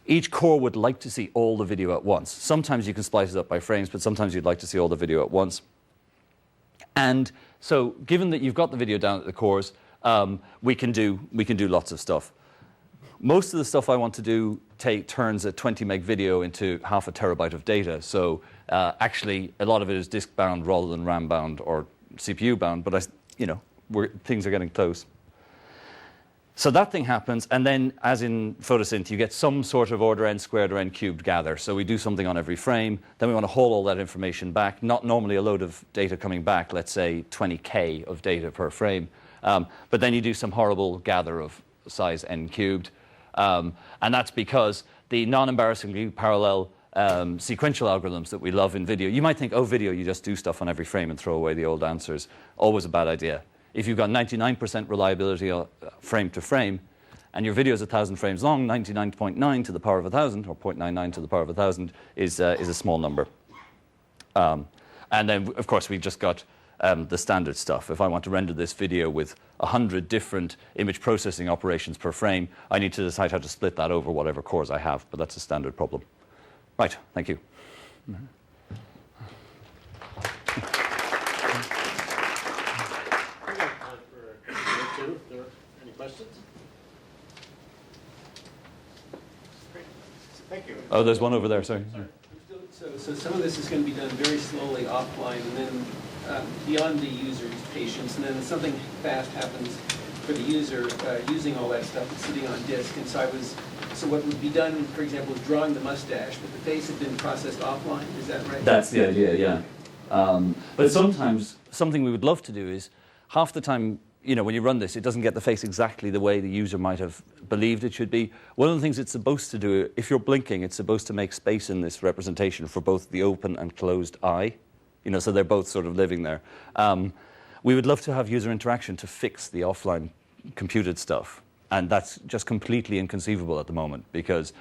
each core would like to see all the video at once. Sometimes you can splice it up by frames, but sometimes you'd like to see all the video at once. And so given that you've got the video down at the cores, we can do lots of stuff. Most of the stuff I want to do turns a 20 meg video into half a terabyte of data. So actually, a lot of it is disk bound rather than RAM bound or CPU bound. But things are getting close. So that thing happens, and then, as in photosynth, you get some sort of order n squared or n cubed gather. So we do something on every frame. Then we want to haul all that information back. Not normally a load of data coming back. Let's say 20K of data per frame. But then you do some horrible gather of size n cubed. And that's because the non-embarrassingly parallel sequential algorithms that we love in video, you might think, video, you just do stuff on every frame and throw away the old answers. Always a bad idea. If you've got 99% reliability frame to frame, and your video is 1,000 frames long, 99.9 to the power of 1,000, or 0.99 to the power of 1,000, is a small number. And then, of course, we've just got the standard stuff. If I want to render this video with 100 different image processing operations per frame, I need to decide how to split that over whatever cores I have, but that's a standard problem. Right, thank you. If there are any questions? Great. Thank you. Oh, there's one over there, sorry. So some of this is going to be done very slowly offline, and then beyond the user's patience, and then something fast happens for the user using all that stuff that's sitting on disk. And so what would be done, for example, is drawing the mustache, but the face had been processed offline. Is that right? That's the idea, yeah. But sometimes something we would love to do is half the time, when you run this, it doesn't get the face exactly the way the user might have believed it should be. One of the things it's supposed to do, if you're blinking, it's supposed to make space in this representation for both the open and closed eye. So they're both sort of living there. We would love to have user interaction to fix the offline computed stuff. And that's just completely inconceivable at the moment, because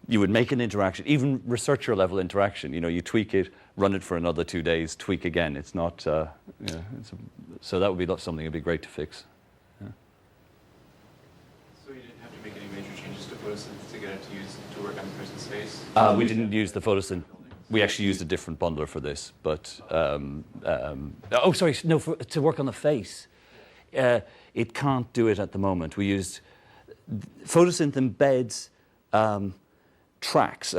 you would make an interaction, even researcher level interaction, you tweak it, run it for another 2 days, tweak again. It's not, so that would be something that'd be great to fix. Yeah. photosynth to get it to work on the person's face? We didn't use the photosynth. We actually used a different bundler for this, but oh, sorry, no, to work on the face. It can't do it at the moment. We used photosynth embeds tracks.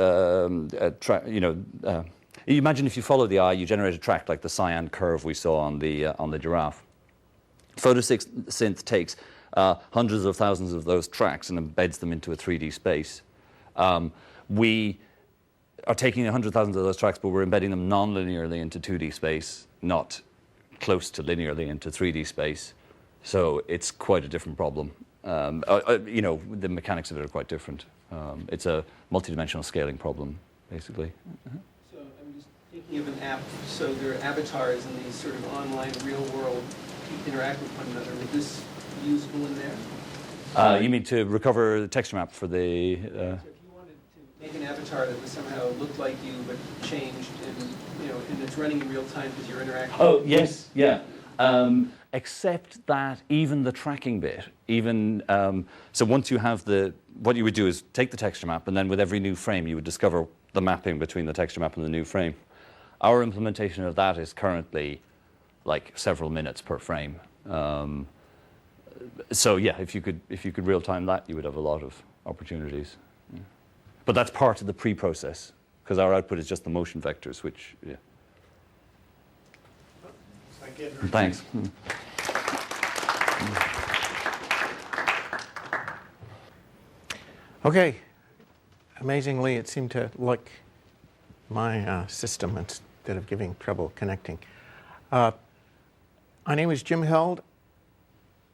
You imagine if you follow the eye, you generate a track like the cyan curve we saw on the giraffe. Photosynth takes hundreds of thousands of those tracks and embeds them into a 3D space. We are taking 100,000 of those tracks, but we're embedding them non-linearly into 2D space, not close to linearly into 3D space. So it's quite a different problem. The mechanics of it are quite different. It's a multidimensional scaling problem, basically. So I'm just thinking of an app, so there are avatars in these sort of online real world interact with one another. Would this be usable in there? You mean to recover the texture map for the... So if you wanted to make an avatar that was somehow looked like you but changed and it's running in real time because you're interacting. Oh, yes, yeah. Except that even the tracking bit, so once you have what you would do is take the texture map, and then with every new frame you would discover the mapping between the texture map and the new frame. Our implementation of that is currently like several minutes per frame. So yeah, if you could real time that, you would have a lot of opportunities. Yeah. But that's part of the pre-process, because our output is just the motion vectors, which, yeah. Thanks. Okay. Amazingly, it seemed to like my system instead of giving trouble connecting. My name is Jim Held.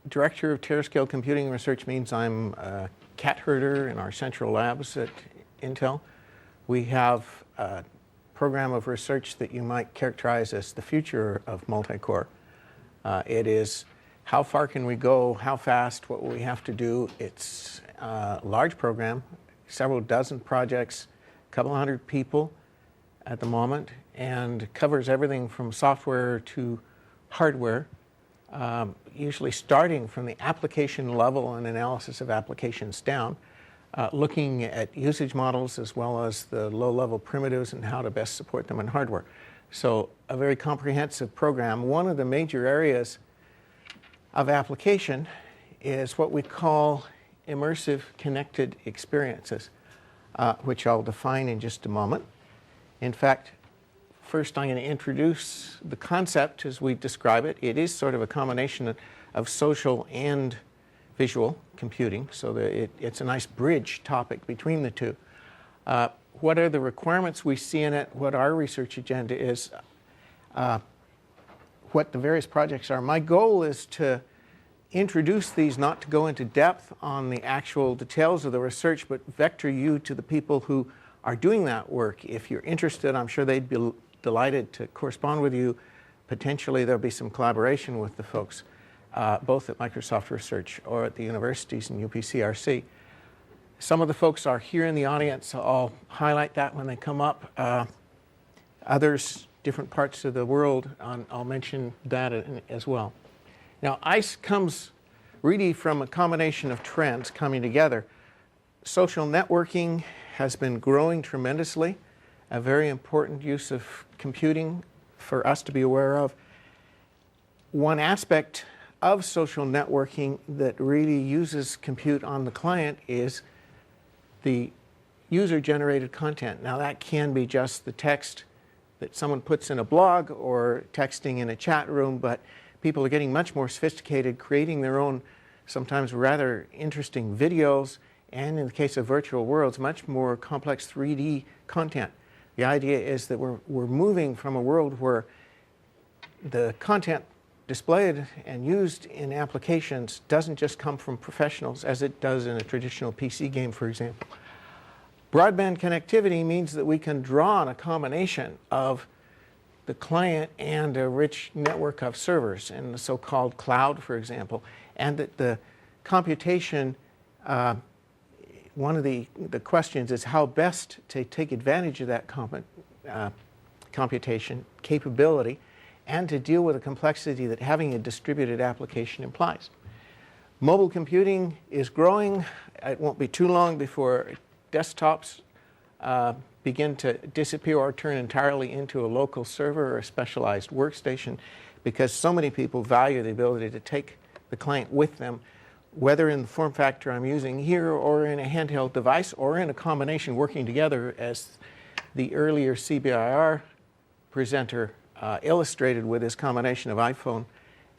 Director of Tera-scale computing research means I'm a cat herder in our central labs at Intel. We have a program of research that you might characterize as the future of multicore. It is how far can we go, how fast, what will we have to do. It's a large program, several dozen projects, a couple hundred people at the moment, and covers everything from software to hardware, usually starting from the application level and analysis of applications down, looking at usage models as well as the low-level primitives and how to best support them in hardware. So a very comprehensive program. One of the major areas of application is what we call immersive connected experiences, which I'll define in just a moment. In fact, first I'm going to introduce the concept as we describe it. It is sort of a combination of social and visual computing, so that it's a nice bridge topic between the two. What are the requirements we see in it, what our research agenda is, what the various projects are. My goal is to introduce these, not to go into depth on the actual details of the research, but vector you to the people who are doing that work. If you're interested, I'm sure they'd be delighted to correspond with you. Potentially there'll be some collaboration with the folks, both at Microsoft Research or at the universities and UPCRC. Some of the folks are here in the audience, so I'll highlight that when they come up. Others, different parts of the world, I'll mention that as well. Now, ICE comes really from a combination of trends coming together. Social networking has been growing tremendously, a very important use of computing for us to be aware of. One aspect of social networking that really uses compute on the client is the user-generated content. Now, that can be just the text that someone puts in a blog or texting in a chat room, but people are getting much more sophisticated, creating their own, sometimes rather interesting videos, and in the case of virtual worlds, much more complex 3D content. The idea is that we're moving from a world where the content displayed and used in applications doesn't just come from professionals as it does in a traditional PC game, for example. Broadband connectivity means that we can draw on a combination of the client and a rich network of servers in the so-called cloud, for example, and that the computation, one of the questions is how best to take advantage of that computation capability and to deal with the complexity that having a distributed application implies. Mobile computing is growing. It won't be too long before desktops begin to disappear or turn entirely into a local server or a specialized workstation, because so many people value the ability to take the client with them, whether in the form factor I'm using here or in a handheld device or in a combination working together, as the earlier CBIR presenter illustrated with his combination of iPhone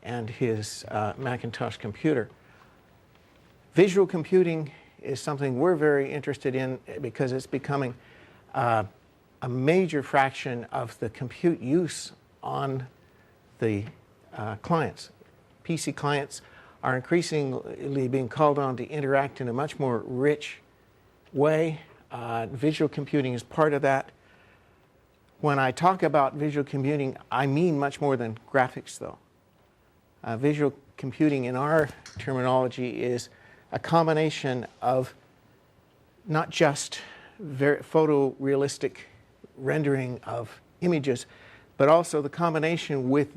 and his Macintosh computer. Visual computing is something we're very interested in because it's becoming a major fraction of the compute use on the clients. PC clients are increasingly being called on to interact in a much more rich way. Visual computing is part of that. When I talk about visual computing, I mean much more than graphics, though. Visual computing in our terminology is a combination of not just photorealistic rendering of images, but also the combination with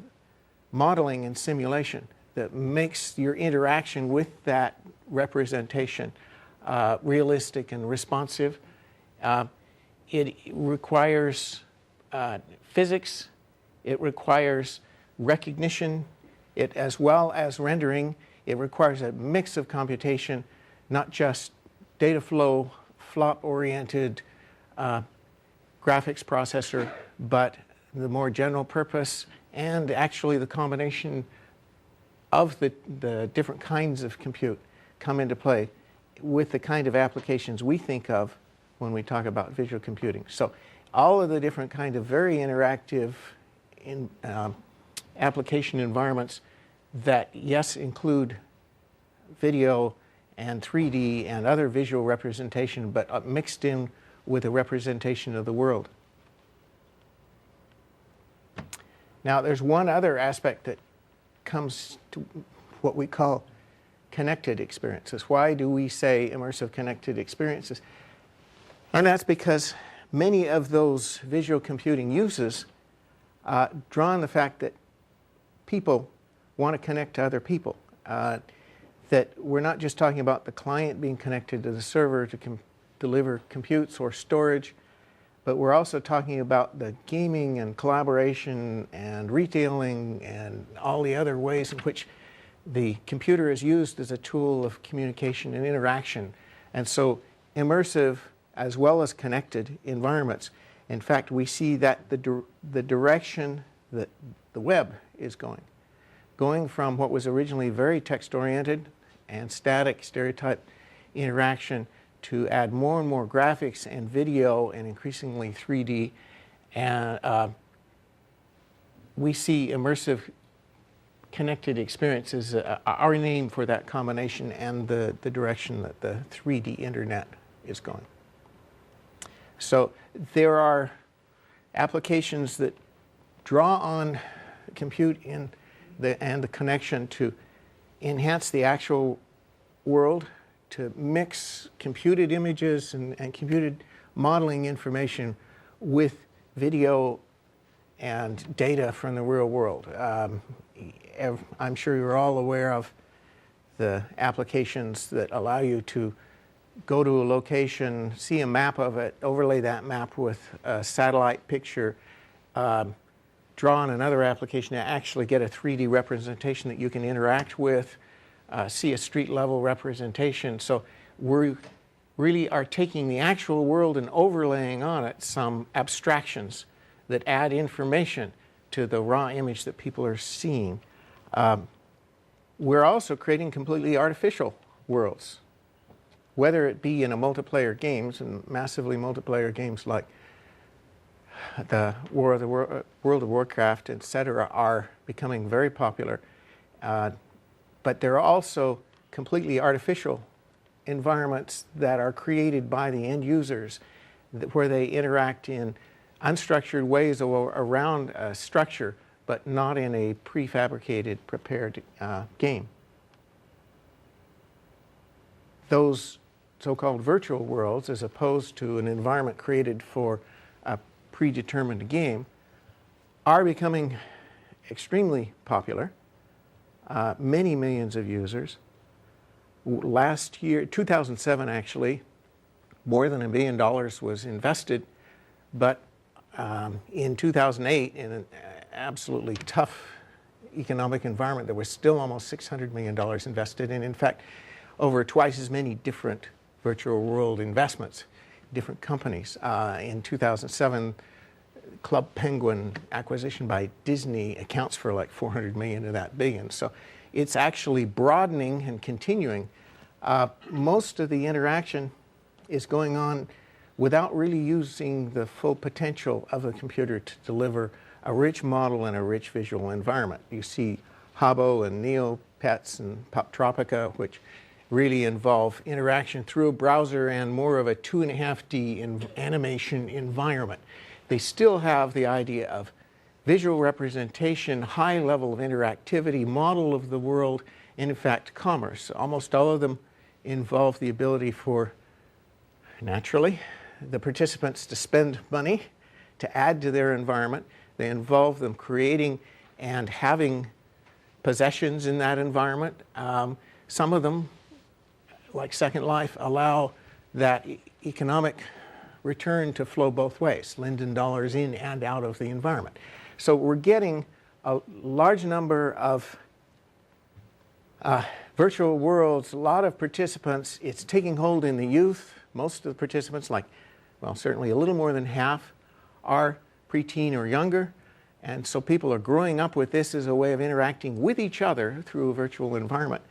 modeling and simulation that makes your interaction with that representation realistic and responsive. It requires physics, it requires recognition, as well as rendering. It requires a mix of computation, not just data flow, flop-oriented graphics processor, but the more general purpose and actually the combination of the different kinds of compute come into play with the kind of applications we think of when we talk about visual computing. So all of the different kind of very interactive application environments that, yes, include video and 3D and other visual representation, but mixed in with a representation of the world. Now, there's one other aspect that comes to what we call connected experiences. Why do we say immersive connected experiences? And that's because many of those visual computing uses draw on the fact that people want to connect to other people. That we're not just talking about the client being connected to the server to deliver computes or storage, but we're also talking about the gaming and collaboration and retailing and all the other ways in which the computer is used as a tool of communication and interaction. And so immersive as well as connected environments, in fact, we see that the direction that the web is going from what was originally very text-oriented and static stereotype interaction to add more and more graphics and video and increasingly 3D. And we see immersive connected experiences, our name for that combination and the direction that the 3D internet is going. So there are applications that draw on compute and the connection to enhance the actual world, to mix computed images and computed modeling information with video and data from the real world. I'm sure you're all aware of the applications that allow you to go to a location, see a map of it, overlay that map with a satellite picture, draw on another application to actually get a 3D representation that you can interact with, see a street level representation. So we really are taking the actual world and overlaying on it some abstractions that add information to the raw image that people are seeing. We're also creating completely artificial worlds, whether it be in a multiplayer games and massively multiplayer games like the World of Warcraft, etc., are becoming very popular. But there are also completely artificial environments that are created by the end users where they interact in unstructured ways around a structure, but not in a prefabricated, prepared game. Those so-called virtual worlds, as opposed to an environment created for a predetermined game, are becoming extremely popular. Many millions of users. Last year, 2007 actually, more than $1 billion was invested, but in 2008, in an absolutely tough economic environment, there was still almost $600 million invested, and in fact, over twice as many different virtual world investments, different companies. In 2007, Club Penguin acquisition by Disney accounts for like 400 million of that billion. So it's actually broadening and continuing. Most of the interaction is going on without really using the full potential of a computer to deliver a rich model and a rich visual environment. You see Habbo and Neopets and Poptropica, which really involve interaction through a browser and more of a 2.5D animation environment. They still have the idea of visual representation, high level of interactivity, model of the world, and in fact, commerce. Almost all of them involve the ability for, naturally, the participants to spend money to add to their environment. They involve them creating and having possessions in that environment. Some of them, like Second Life, allow that economic return to flow both ways, Linden dollars in and out of the environment. So we're getting a large number of virtual worlds, a lot of participants. It's taking hold in the youth. Most of the participants, like, well, certainly a little more than half, are preteen or younger. And so people are growing up with this as a way of interacting with each other through a virtual environment.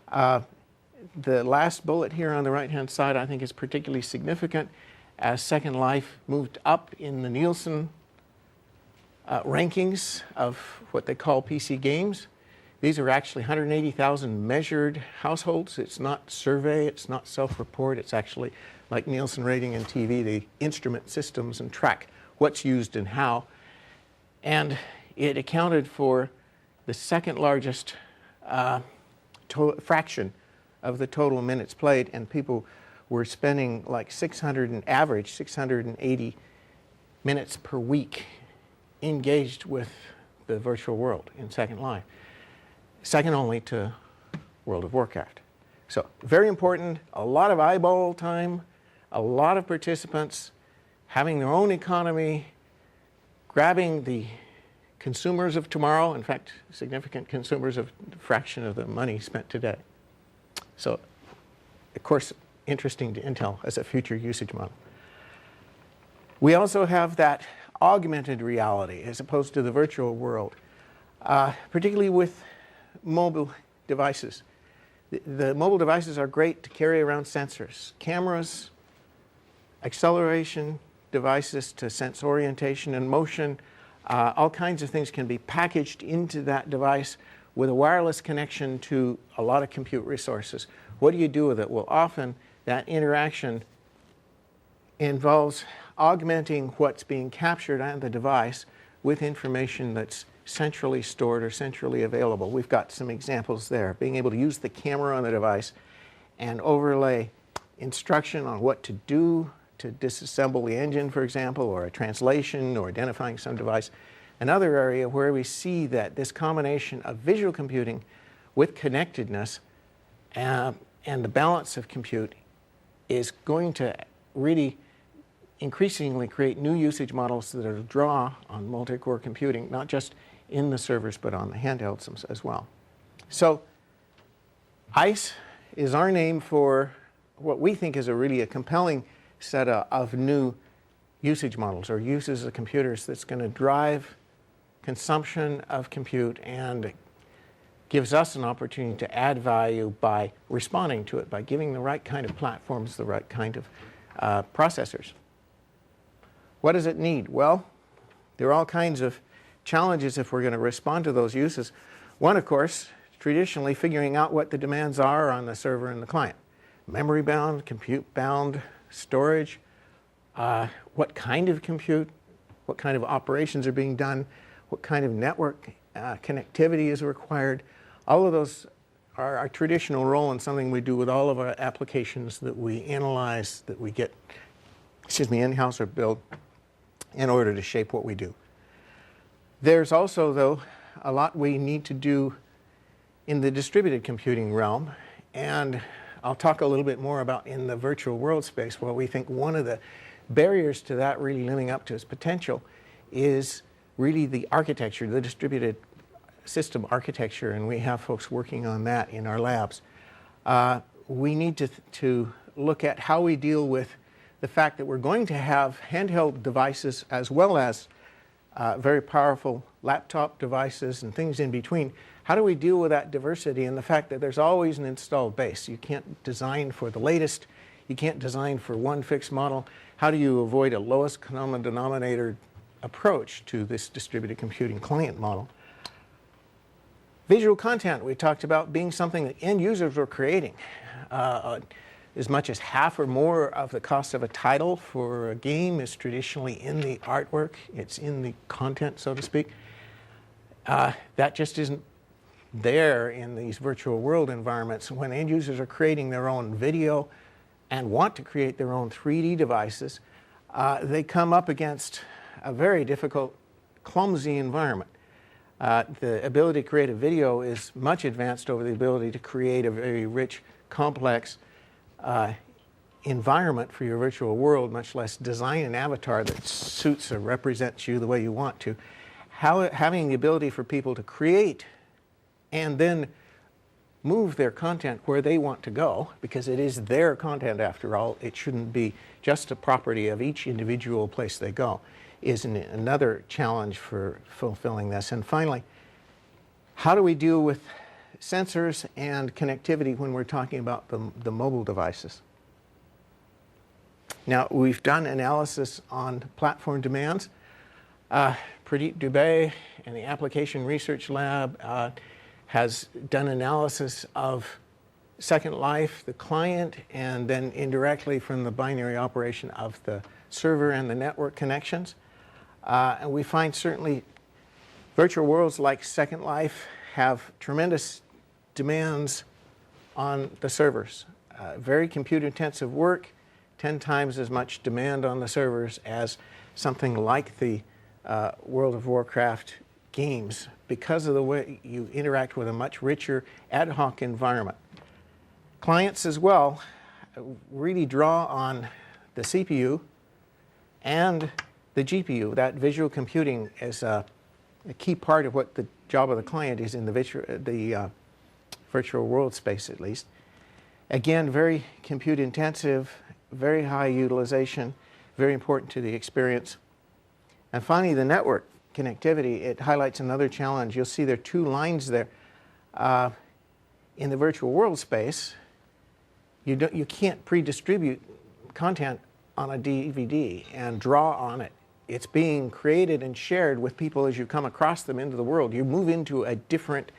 The last bullet here on the right-hand side, I think, is particularly significant. As Second Life moved up in the Nielsen rankings of what they call PC games, these are actually 180,000 measured households. It's not survey, it's not self-report, it's actually like Nielsen rating in TV, they instrument systems and track what's used and how. And it accounted for the second largest fraction of the total minutes played, and people were spending like 680 minutes per week engaged with the virtual world in Second Life, second only to World of Warcraft. So very important, a lot of eyeball time, a lot of participants having their own economy, grabbing the consumers of tomorrow, in fact, significant consumers of a fraction of the money spent today. So, of course, interesting to Intel as a future usage model. We also have that augmented reality as opposed to the virtual world, particularly with mobile devices. The mobile devices are great to carry around sensors, cameras, acceleration devices to sense orientation and motion. All kinds of things can be packaged into that device with a wireless connection to a lot of compute resources. What do you do with it? Well, often that interaction involves augmenting what's being captured on the device with information that's centrally stored or centrally available. We've got some examples there. Being able to use the camera on the device and overlay instruction on what to do to disassemble the engine, for example, or a translation or identifying some device. Another area where we see that this combination of visual computing with connectedness and the balance of compute is going to really increasingly create new usage models that are draw on multi-core computing, not just in the servers, but on the handhelds as well. So ICE is our name for what we think is a compelling set of new usage models or uses of computers that's going to drive consumption of compute and gives us an opportunity to add value by responding to it, by giving the right kind of platforms, the right kind of processors. What does it need? Well, there are all kinds of challenges if we're going to respond to those uses. One, of course, traditionally figuring out what the demands are on the server and the client. Memory bound, compute bound, storage, what kind of compute, what kind of operations are being done, what kind of network connectivity is required. All of those are our traditional role and something we do with all of our applications that we analyze, that we get, in-house or build in order to shape what we do. There's also, though, a lot we need to do in the distributed computing realm, And I'll talk a little bit more about in the virtual world space, where we think one of the barriers to that really living up to its potential is really the architecture, the distributed system architecture, and we have folks working on that in our labs. We need to look at how we deal with the fact that we're going to have handheld devices as well as very powerful laptop devices and things in between. How do we deal with that diversity and the fact that there's always an installed base? You can't design for the latest. You can't design for one fixed model. How do you avoid a lowest common denominator approach to this distributed computing client model? Visual content, we talked about being something that end users were creating. As much as half or more of the cost of a title for a game is traditionally in the artwork. It's in the content, so to speak. That just isn't there in these virtual world environments. When end users are creating their own video and want to create their own 3D devices, they come up against a very difficult, clumsy environment. The ability to create a video is much advanced over the ability to create a very rich, complex environment for your virtual world, much less design an avatar that suits or represents you the way you want to. Having the ability for people to create and then move their content where they want to go, because it is their content after all, it shouldn't be just a property of each individual place they go, is another challenge for fulfilling this. And finally, how do we deal with sensors and connectivity when we're talking about the mobile devices? Now, we've done analysis on platform demands. Pradeep Dubey and the Application Research Lab has done analysis of Second Life, the client, and then indirectly from the binary operation of the server and the network connections. And we find certainly virtual worlds like Second Life have tremendous demands on the servers. Very compute-intensive work, 10 times as much demand on the servers as something like the World of Warcraft games, because of the way you interact with a much richer ad hoc environment. Clients as well really draw on the CPU and the GPU. That visual computing is a key part of what the job of the client is in the virtual world space, at least. Again, very compute intensive, very high utilization, very important to the experience. And finally, the network connectivity, it highlights another challenge. You'll see there are two lines there. In the virtual world space, you can't pre-distribute content on a DVD and draw on it. It's being created and shared with people as you come across them into the world. You move into a different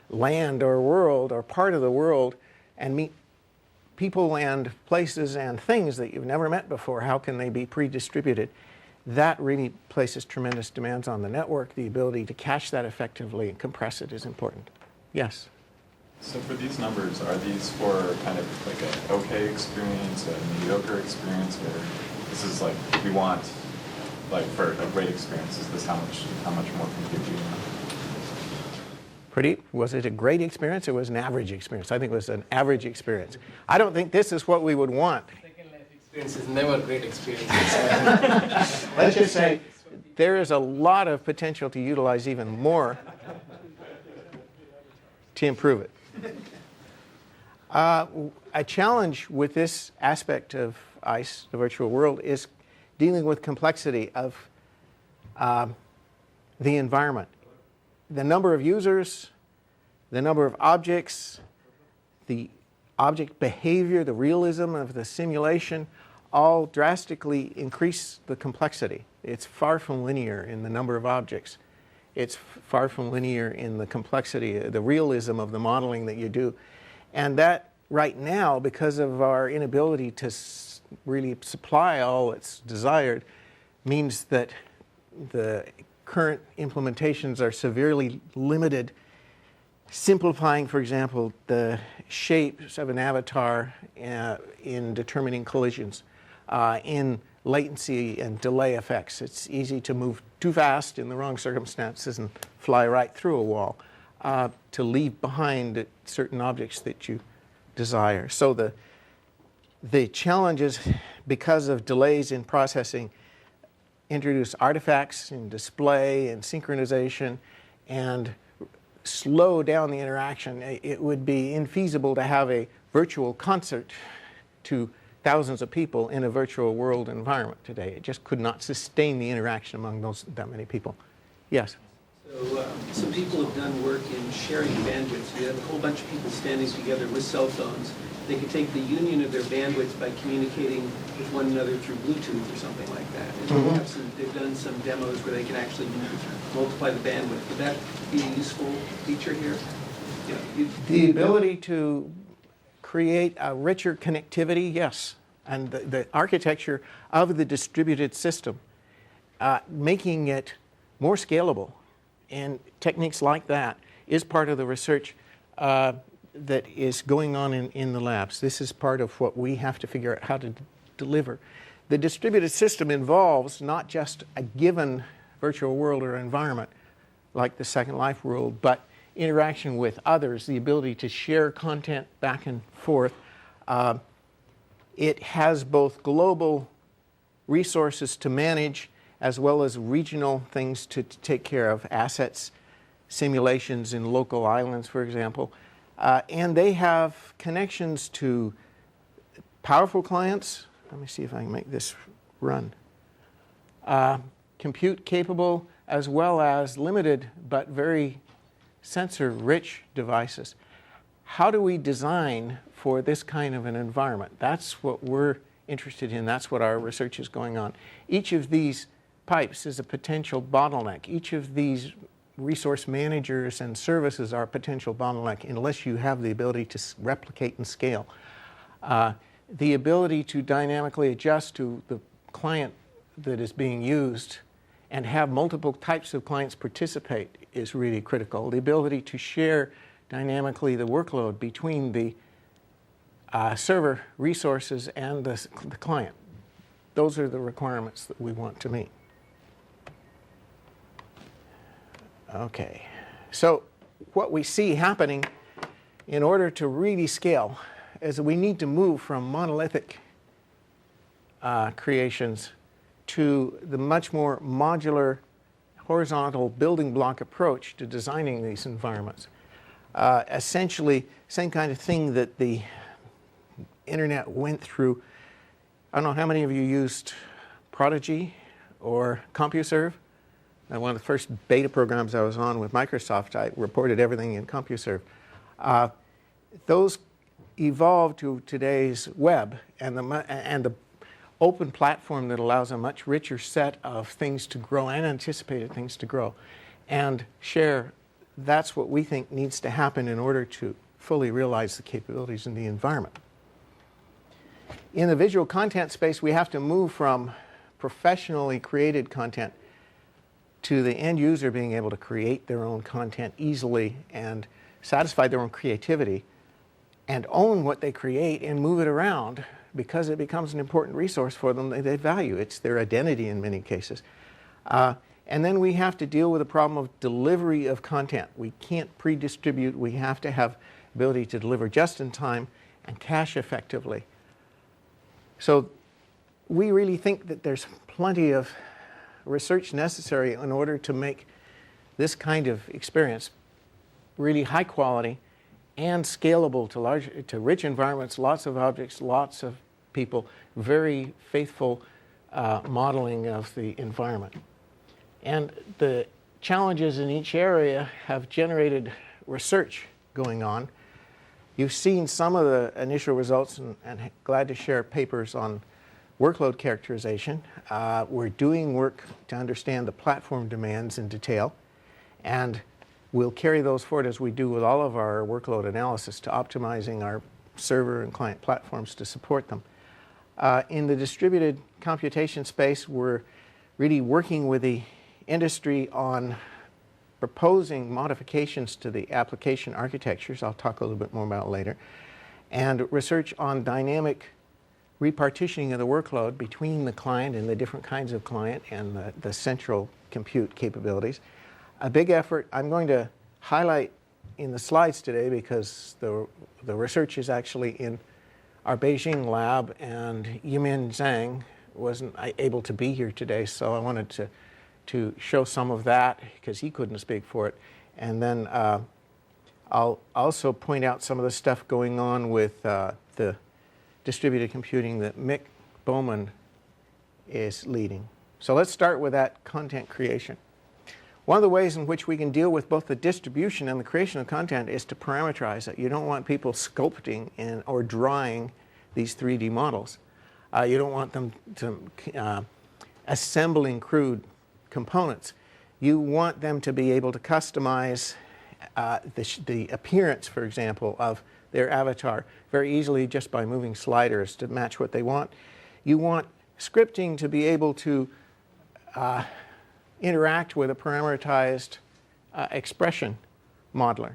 land or world or part of the world and meet people and places and things that you've never met before. How can they be pre-distributed? That really places tremendous demands on the network. The ability to cache that effectively and compress it is important. Yes? So for these numbers, are these for kind of like an okay experience, a mediocre experience, or this is like, we want, like for a great experience, is this how much more compute do you want? Was it a great experience or was it an average experience? I think it was an average experience. I don't think this is what we would want. Second life experience is never a great experience. Let's just say there is a lot of potential to utilize even more to improve it. A challenge with this aspect of ICE, the virtual world, is dealing with complexity of the environment. The number of users, the number of objects, the object behavior, the realism of the simulation, all drastically increase the complexity. It's far from linear in the number of objects. It's far from linear in the complexity, the realism of the modeling that you do. And that right now, because of our inability to really supply all that's desired, means that the current implementations are severely limited, simplifying, for example, the shapes of an avatar in determining collisions, in latency and delay effects. It's easy to move too fast in the wrong circumstances and fly right through a wall, to leave behind certain objects that you desire. So the challenges, because of delays in processing, introduce artifacts in display and synchronization and slow down the interaction. It would be infeasible to have a virtual concert to thousands of people in a virtual world environment today. It just could not sustain the interaction among that many people. Yes? So some people have done work in sharing bandwidth. You have a whole bunch of people standing together with cell phones. They could take the union of their bandwidth by communicating with one another through Bluetooth or something like that. And they've done some demos where they can actually multiply the bandwidth. Would that be a useful feature here? Yeah, the ability to create a richer connectivity, yes. And the architecture of the distributed system, making it more scalable. And techniques like that is part of the research that is going on in the labs. This is part of what we have to figure out how to deliver. The distributed system involves not just a given virtual world or environment like the Second Life world, but interaction with others, the ability to share content back and forth. It has both global resources to manage as well as regional things to take care of, assets, simulations in local islands, for example. And they have connections to powerful clients. Let me see if I can make this run. Compute capable, as well as limited but very sensor-rich devices. How do we design for this kind of an environment? That's what we're interested in. That's what our research is going on. Each of these pipes is a potential bottleneck. Each of these resource managers and services are a potential bottleneck unless you have the ability to replicate and scale. The ability to dynamically adjust to the client that is being used and have multiple types of clients participate is really critical. The ability to share dynamically the workload between the server resources and the client. Those are the requirements that we want to meet. Okay, so what we see happening in order to really scale is that we need to move from monolithic creations to the much more modular, horizontal building block approach to designing these environments. Essentially, same kind of thing that the internet went through. I don't know how many of you used Prodigy or CompuServe. One of the first beta programs I was on with Microsoft, I reported everything in CompuServe. Those evolved to today's web and the open platform that allows a much richer set of things to grow and anticipated things to grow and share. That's what we think needs to happen in order to fully realize the capabilities in the environment. In the visual content space, we have to move from professionally created content to the end user being able to create their own content easily and satisfy their own creativity and own what they create and move it around because it becomes an important resource for them that they value. It's their identity in many cases. And then we have to deal with the problem of delivery of content. We can't pre-distribute. We have to have ability to deliver just in time and cache effectively. So we really think that there's plenty of research necessary in order to make this kind of experience really high quality and scalable to rich environments, lots of objects, lots of people, very faithful modeling of the environment. And the challenges in each area have generated research going on. You've seen some of the initial results and glad to share papers on workload characterization. We're doing work to understand the platform demands in detail, and we'll carry those forward as we do with all of our workload analysis to optimizing our server and client platforms to support them. In the distributed computation space, we're really working with the industry on proposing modifications to the application architectures. I'll talk a little bit more about later. And research on dynamic repartitioning of the workload between the client and the different kinds of client and the central compute capabilities. A big effort. I'm going to highlight in the slides today because the research is actually in our Beijing lab, and Yimin Zhang wasn't able to be here today, so I wanted to show some of that because he couldn't speak for it. And then I'll also point out some of the stuff going on with the distributed computing that Mick Bowman is leading. So let's start with that content creation. One of the ways in which we can deal with both the distribution and the creation of content is to parameterize it. You don't want people sculpting or drawing these 3D models. You don't want them to assembling crude components. You want them to be able to customize the appearance, for example, of their avatar very easily just by moving sliders to match what they want. You want scripting to be able to interact with a parameterized expression modeler.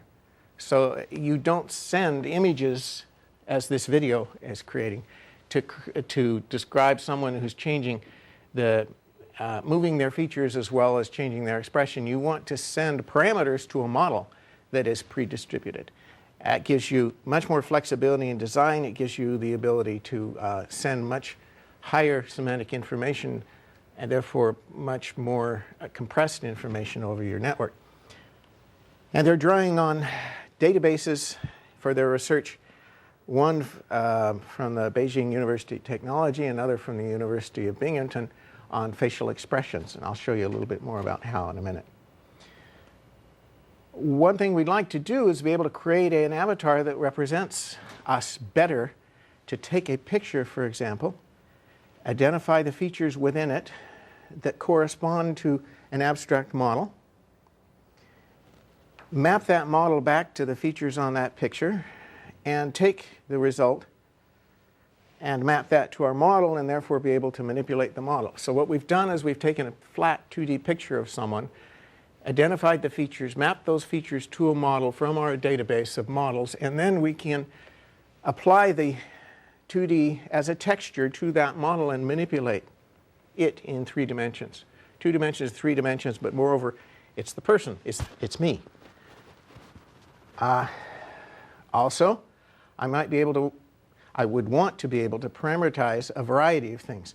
So you don't send images, as this video is creating, to describe someone who's changing moving their features as well as changing their expression. You want to send parameters to a model that is pre-distributed. It gives you much more flexibility in design. It gives you the ability to send much higher semantic information and therefore much more compressed information over your network. And they're drawing on databases for their research, one from the Beijing University of Technology, another from the University of Binghamton on facial expressions. And I'll show you a little bit more about how in a minute. One thing we'd like to do is be able to create an avatar that represents us better, to take a picture, for example, identify the features within it that correspond to an abstract model, map that model back to the features on that picture, and take the result and map that to our model and therefore be able to manipulate the model. So what we've done is we've taken a flat 2D picture of someone, identified the features, mapped those features to a model from our database of models, and then we can apply the 2D as a texture to that model and manipulate it in 3 dimensions. 2 dimensions, 3 dimensions, but moreover, it's the person, it's me. Also, I would want to be able to parameterize a variety of things.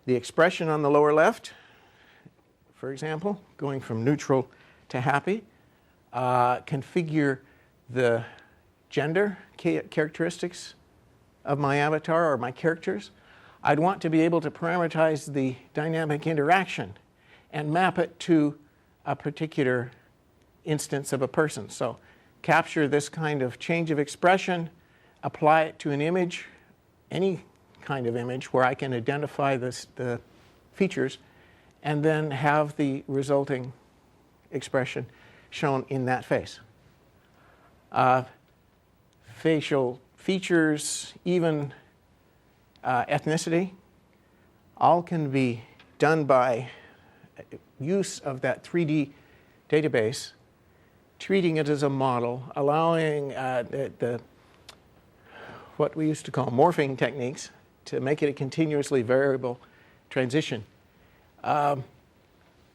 The expression on the lower left, for example, going from neutral to happy, configure the gender characteristics of my avatar or my characters. I'd want to be able to parameterize the dynamic interaction and map it to a particular instance of a person. So capture this kind of change of expression, apply it to an image, any kind of image where I can identify the features, and then have the resulting expression shown in that face. Facial features, even ethnicity, all can be done by use of that 3D database, treating it as a model, allowing what we used to call morphing techniques to make it a continuously variable transition.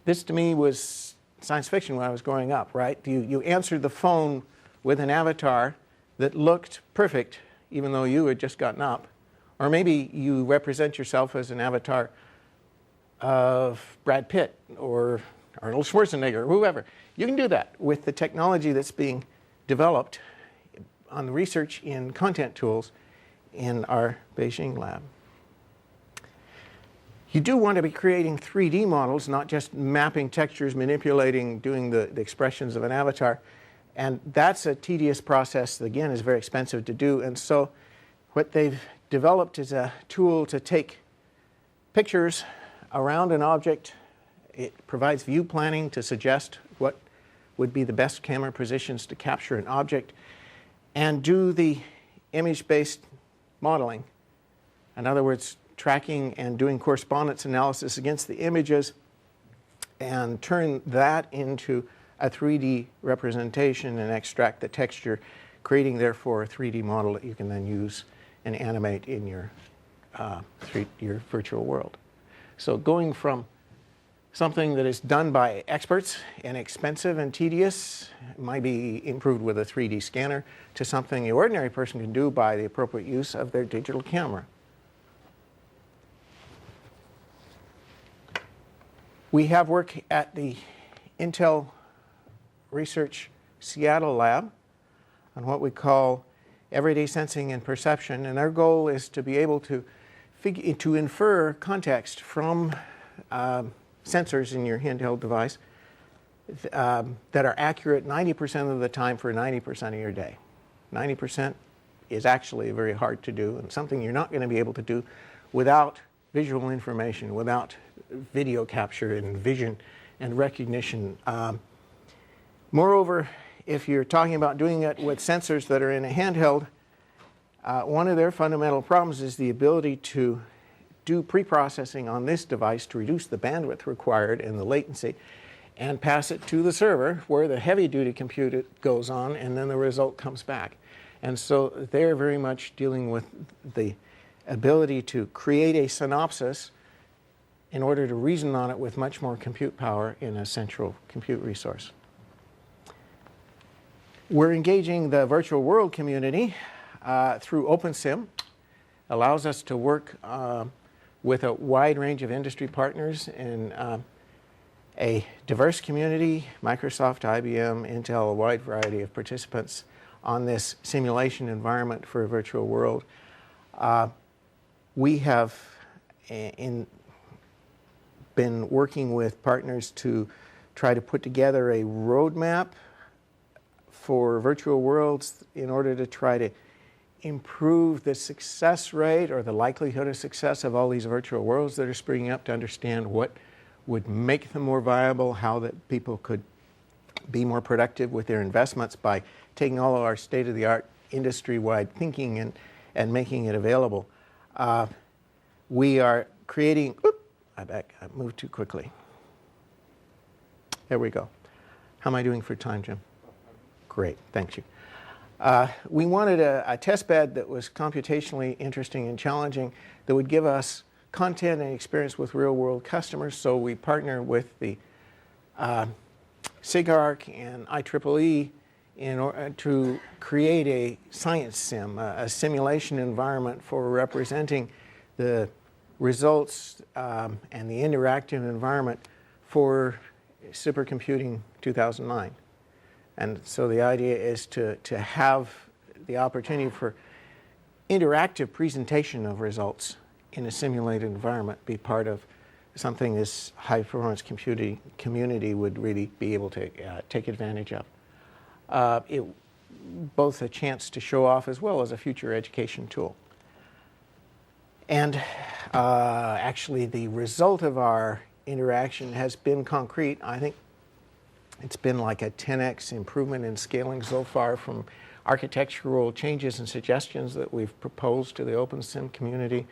This to me was science fiction when I was growing up, right? You answered the phone with an avatar that looked perfect even though you had just gotten up. Or maybe you represent yourself as an avatar of Brad Pitt or Arnold Schwarzenegger or whoever. You can do that with the technology that's being developed on the research in content tools in our Beijing lab. You do want to be creating 3D models, not just mapping textures, manipulating, doing the expressions of an avatar. And that's a tedious process that, again, is very expensive to do. And so what they've developed is a tool to take pictures around an object. It provides view planning to suggest what would be the best camera positions to capture an object, and do the image-based modeling. In other words, tracking and doing correspondence analysis against the images and turn that into a 3D representation and extract the texture, creating therefore a 3D model that you can then use and animate in your virtual world. So going from something that is done by experts and expensive and tedious. It might be improved with a 3D scanner to something the ordinary person can do by the appropriate use of their digital camera. We have work at the Intel Research Seattle lab on what we call everyday sensing and perception, and our goal is to be able to infer context from sensors in your handheld device that are accurate 90% of the time for 90% of your day. 90% is actually very hard to do and something you're not going to be able to do without visual information, without video capture and vision and recognition. Moreover, if you're talking about doing it with sensors that are in a handheld, one of their fundamental problems is the ability to do pre-processing on this device to reduce the bandwidth required and the latency and pass it to the server where the heavy-duty compute goes on, and then the result comes back. And so they're very much dealing with the ability to create a synopsis in order to reason on it with much more compute power in a central compute resource. We're engaging the virtual world community through OpenSim. Allows us to work with a wide range of industry partners in a diverse community, Microsoft, IBM, Intel, a wide variety of participants on this simulation environment for a virtual world. We have been working with partners to try to put together a roadmap for virtual worlds in order to try to improve the success rate or the likelihood of success of all these virtual worlds that are springing up, to understand what would make them more viable, how that people could be more productive with their investments by taking all of our state-of-the-art industry-wide thinking and making it available. We are creating, I moved too quickly. There we go. How am I doing for time, Jim? Great, thank you. We wanted a test bed that was computationally interesting and challenging, that would give us content and experience with real-world customers. So we partner with the SIGARC and IEEE in order to create a science sim, a simulation environment for representing the results and the interactive environment for Supercomputing 2009. And so the idea is to have the opportunity for interactive presentation of results in a simulated environment be part of something this high-performance computing community would really be able to take advantage of. Both a chance to show off as well as a future education tool. And actually the result of our interaction has been concrete. I think it's been like a 10x improvement in scaling so far from architectural changes and suggestions that we've proposed to the OpenSim community.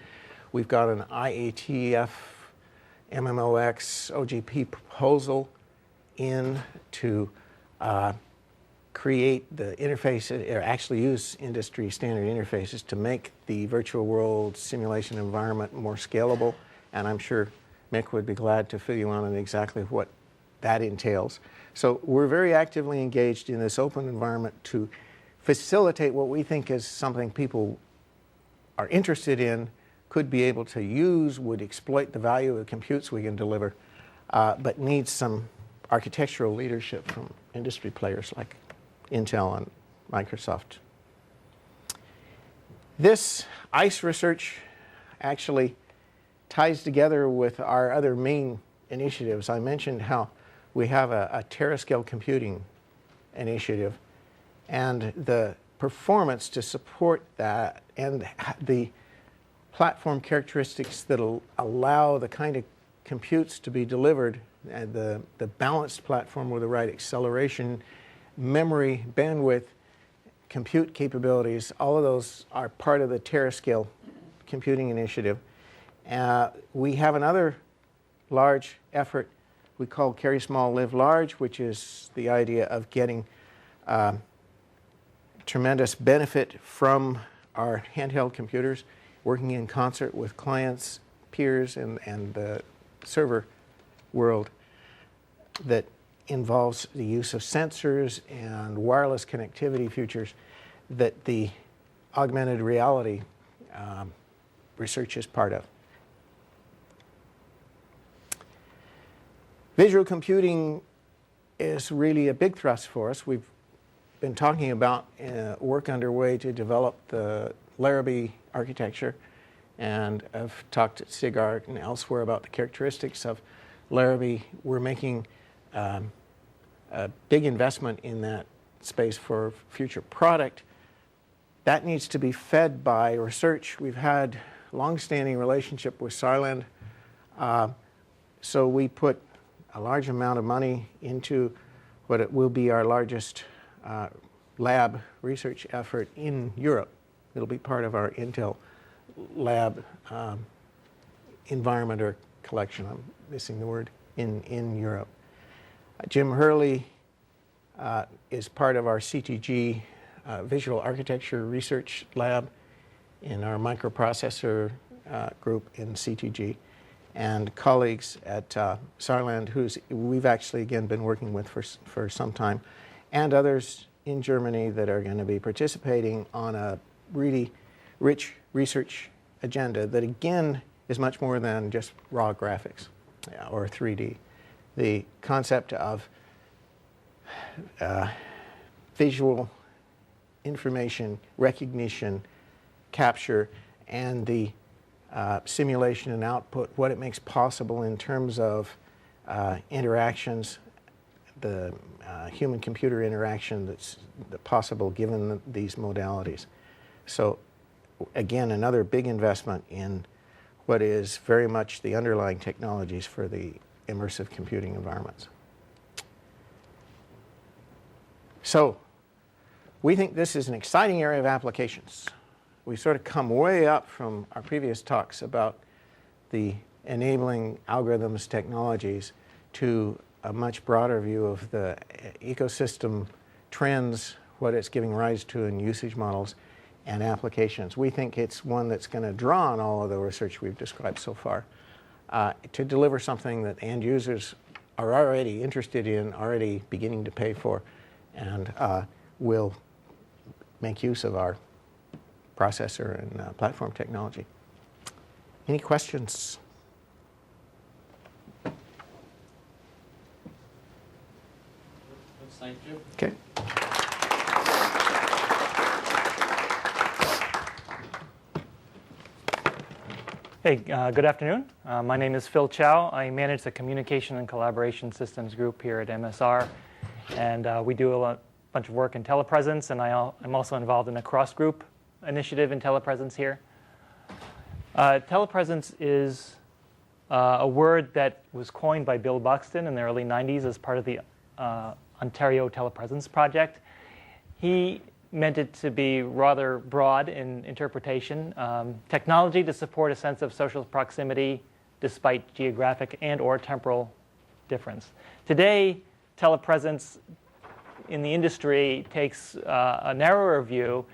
We've got an IATF, MMOX, OGP proposal in to create the interfaces, or actually use industry standard interfaces to make the virtual world simulation environment more scalable. And I'm sure Mick would be glad to fill you on exactly what that entails. So we're very actively engaged in this open environment to facilitate what we think is something people are interested in, could be able to use, would exploit the value of the computes we can deliver, but needs some architectural leadership from industry players like Intel and Microsoft. This ICE research actually ties together with our other main initiatives. I mentioned how we have a Tera-scale computing initiative, and the performance to support that and the platform characteristics that will allow the kind of computes to be delivered, and the balanced platform with the right acceleration, memory, bandwidth, compute capabilities, all of those are part of the Tera-scale computing initiative. We have another large effort we call Carry Small, Live Large, which is the idea of getting tremendous benefit from our handheld computers, working in concert with clients, peers, and the server world that involves the use of sensors and wireless connectivity features that the augmented reality research is part of. Visual computing is really a big thrust for us. We've been talking about work underway to develop the Larrabee architecture, and I've talked at SIGART and elsewhere about the characteristics of Larrabee. We're making a big investment in that space for future product. That needs to be fed by research. We've had a long-standing relationship with Saarland, so we put a large amount of money into what it will be our largest lab research effort in Europe. It'll be part of our Intel lab environment or collection. I'm missing the word, in Europe. Jim Hurley is part of our CTG visual architecture research lab in our microprocessor group in CTG, and colleagues at Saarland, who's we've actually again been working with for some time, and others in Germany that are going to be participating on a really rich research agenda that again is much more than just raw graphics or 3D. The concept of visual information recognition, capture, and the simulation and output, what it makes possible in terms of interactions, the human-computer interaction that's possible given these modalities. So again, another big investment in what is very much the underlying technologies for the immersive computing environments. So we think this is an exciting area of applications. We sort of come way up from our previous talks about the enabling algorithms technologies to a much broader view of the ecosystem trends, what it's giving rise to in usage models and applications. We think it's one that's going to draw on all of the research we've described so far to deliver something that end users are already interested in, already beginning to pay for, and will make use of our processor and platform technology. Any questions? Thank you. Okay. Hey, good afternoon. My name is Phil Chou. I manage the Communication and Collaboration Systems group here at MSR, and we do a bunch of work in telepresence, and I'm also involved in a cross-group initiative in telepresence here. Telepresence is a word that was coined by Bill Buxton in the early 90s as part of the Ontario Telepresence Project. He meant it to be rather broad in interpretation. Technology to support a sense of social proximity despite geographic and or temporal difference. Today, telepresence in the industry takes a narrower view,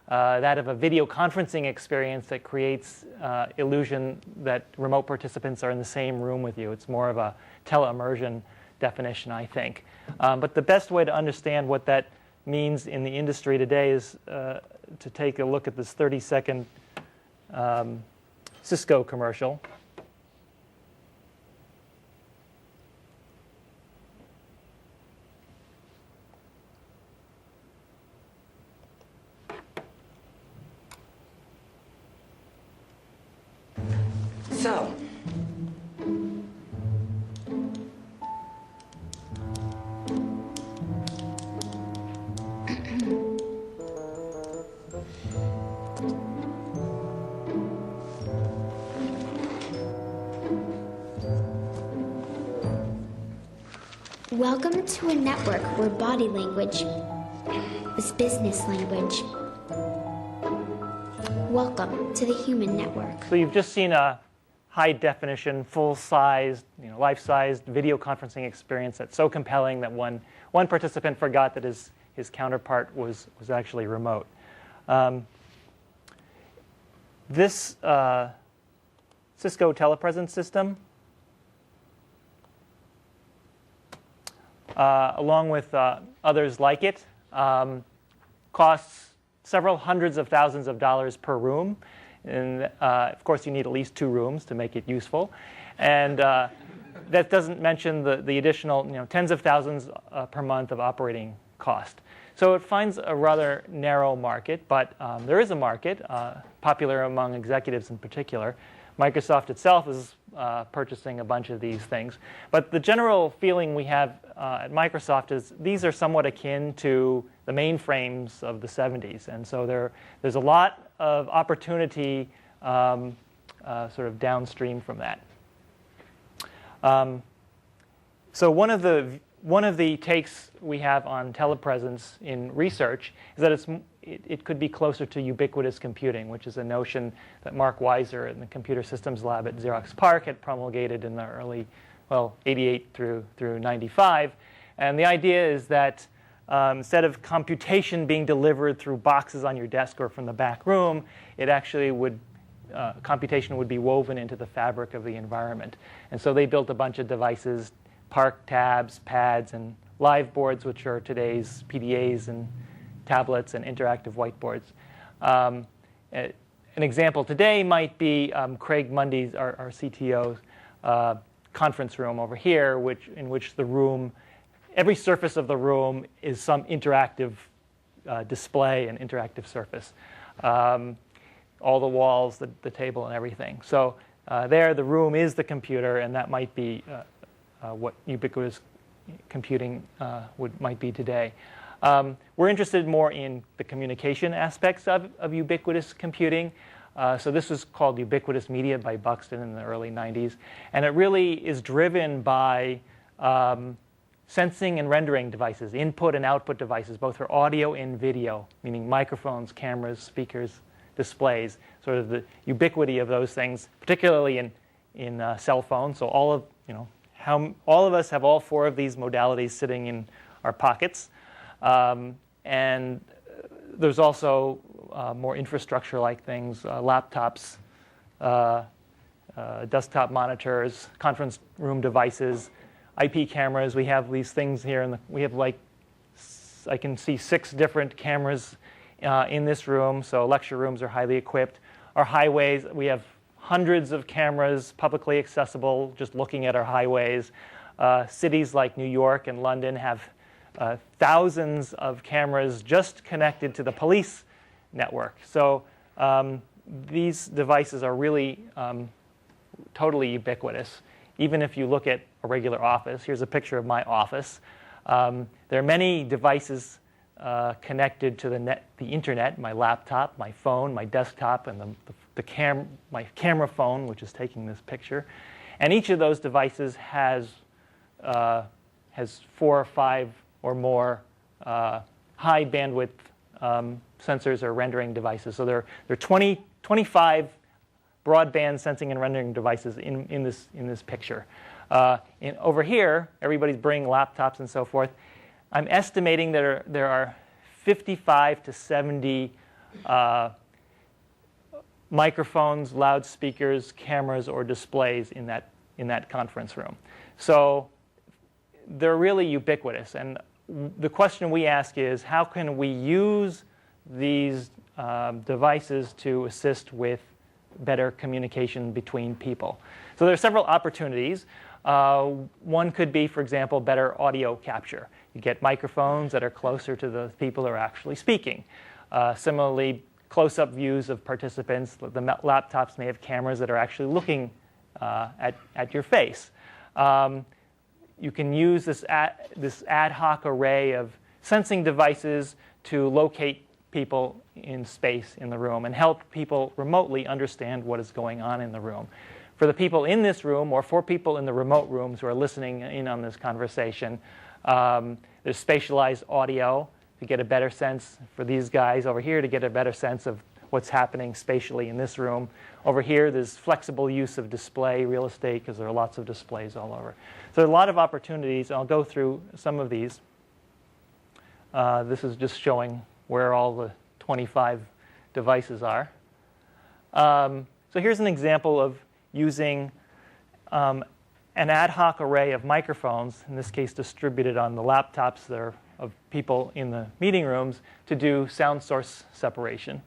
that of a video conferencing experience that creates illusion that remote participants are in the same room with you. It's more of a teleimmersion definition, I think. But the best way to understand what that means in the industry today is to take a look at this 30-second Cisco commercial. So, welcome to a network where body language is business language. Welcome to the human network. So you've just seen a high-definition, full-sized, life-sized video conferencing experience that's so compelling that one participant forgot that his counterpart was actually remote. This Cisco telepresence system along with others like it, costs several hundreds of thousands of dollars per room. And of course, you need at least 2 rooms to make it useful. And that doesn't mention the additional tens of thousands per month of operating cost. So it finds a rather narrow market, but there is a market, popular among executives in particular. Microsoft itself is purchasing a bunch of these things. But the general feeling we have at Microsoft is these are somewhat akin to the mainframes of the 70s. And so there's a lot of opportunity sort of downstream from that. So one of the takes we have on telepresence in research is that it could be closer to ubiquitous computing, which is a notion that Mark Weiser in the Computer Systems Lab at Xerox PARC had promulgated in the early, 88 through 95. And the idea is that instead of computation being delivered through boxes on your desk or from the back room, it actually would computation would be woven into the fabric of the environment. And so they built a bunch of devices, PARC tabs, pads, and live boards, which are today's PDAs and tablets and interactive whiteboards. An example today might be Craig Mundy's, our CTO's, conference room over here, in which the room, every surface of the room is some interactive display and interactive surface. All the walls, the table, and everything. So there, the room is the computer, and that might be what ubiquitous computing might be today. We're interested more in the communication aspects of ubiquitous computing. So this was called Ubiquitous Media by Buxton in the early 90s. And it really is driven by sensing and rendering devices, input and output devices, both for audio and video, meaning microphones, cameras, speakers, displays, sort of the ubiquity of those things, particularly in cell phones. So all of us have all 4 of these modalities sitting in our pockets. And there's also more infrastructure-like things, laptops, desktop monitors, conference room devices, IP cameras. We have these things here, and we have I can see 6 different cameras in this room. So lecture rooms are highly equipped. Our highways, we have hundreds of cameras publicly accessible just looking at our highways. Cities like New York and London have thousands of cameras just connected to the police network. So these devices are really totally ubiquitous. Even if you look at a regular office, here's a picture of my office. There are many devices connected to the internet, my laptop, my phone, my desktop, and my camera phone, which is taking this picture. And each of those devices has 4 or 5 or more high bandwidth sensors or rendering devices. So there are 25 broadband sensing and rendering devices in this picture. Over here, everybody's bringing laptops and so forth. I'm estimating that there are 55 to 70 microphones, loudspeakers, cameras, or displays in that conference room. So they're really ubiquitous. And the question we ask is, how can we use these devices to assist with better communication between people? So there are several opportunities. One could be, for example, better audio capture. You get microphones that are closer to the people who are actually speaking. Similarly, close-up views of participants. The laptops may have cameras that are actually looking at your face. You can use this ad hoc array of sensing devices to locate people in space in the room and help people remotely understand what is going on in the room. For the people in this room, or for people in the remote rooms who are listening in on this conversation, there's spatialized audio to get a better sense for these guys over here, to get a better sense of what's happening spatially in this room. Over here, there's flexible use of display real estate because there are lots of displays all over. So there are a lot of opportunities. I'll go through some of these. This is just showing where all the 25 devices are. So here's an example of using an ad hoc array of microphones, in this case distributed on the laptops that are of people in the meeting rooms, to do sound source separation.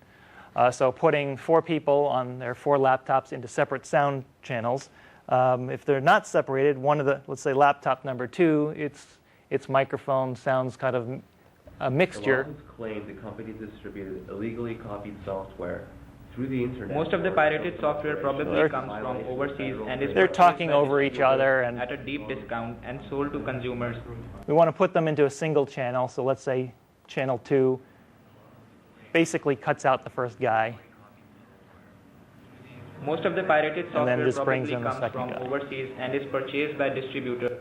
So putting 4 people on their 4 laptops into separate sound channels. If they're not separated, one of the, let's say laptop number 2, its microphone sounds kind of a mixture. The lawsuits claim the company distributed illegally copied software through the internet. Most of the pirated software probably comes from overseas and is they're talking over each other and at a deep discount and sold to consumers. We want to put them into a single channel. So let's say channel 2 basically cuts out the first guy. Most of the pirated software probably comes from guy. overseas and is purchased by distributor.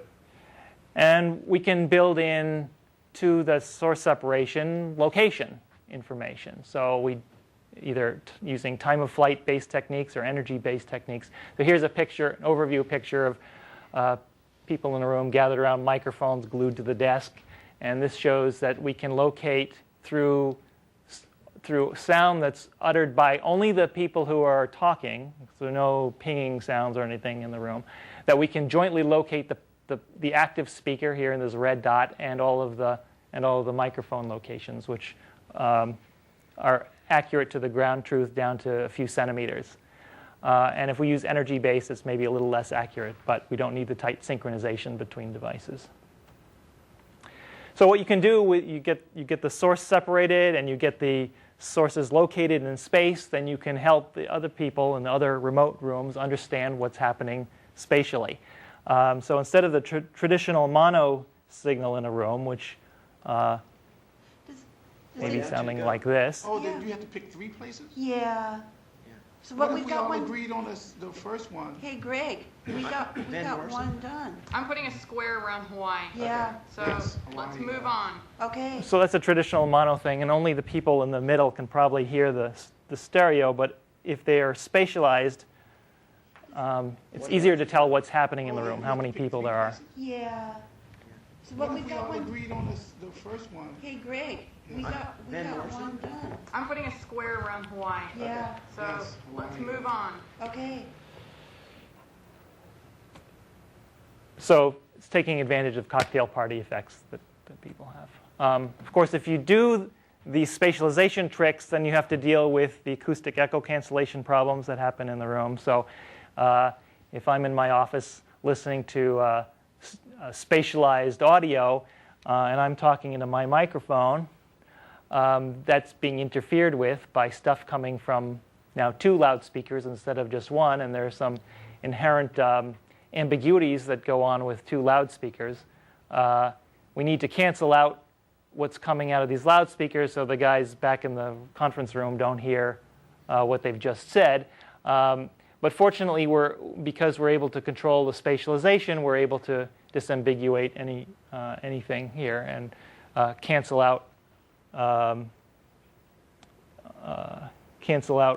And we can build in to the source separation location information. So we either using time of flight based techniques or energy based techniques. So here's a picture, an overview picture of people in a room gathered around microphones glued to the desk. And this shows that we can locate through sound that's uttered by only the people who are talking, so no pinging sounds or anything in the room, that we can jointly locate the active speaker here in this red dot and all of the microphone locations, which are accurate to the ground truth down to a few centimeters. And if we use energy based, it's maybe a little less accurate, but we don't need the tight synchronization between devices. So what you can do, you get the source separated and you get the sources located in space, then you can help the other people in the other remote rooms understand what's happening spatially. So instead of the traditional mono signal in a room, which maybe sounding like this. Oh, then you have to pick 3 places? Yeah. So what if we all agreed on the first one? Hey, Greg, we got one done. I'm putting a square around Hawaii. Yeah. So let's move on. Okay. So that's a traditional mono thing, and only the people in the middle can probably hear the stereo. But if they are spatialized, it's easier to tell what's happening in the room, how many people there are. Yeah. So what if we all agreed on the first one? Hey, Greg, we got one done. I'm putting a square around Hawaii. Yeah. So let's move on. Okay. So it's taking advantage of cocktail party effects that people have. Of course, if you do these spatialization tricks, then you have to deal with the acoustic echo cancellation problems that happen in the room. So if I'm in my office listening to spatialized audio and I'm talking into my microphone, that's being interfered with by stuff coming from now 2 loudspeakers instead of just 1, and there are some inherent ambiguities that go on with 2 loudspeakers. We need to cancel out what's coming out of these loudspeakers so the guys back in the conference room don't hear what they've just said. But fortunately, because we're able to control the spatialization, we're able to disambiguate anything here and cancel out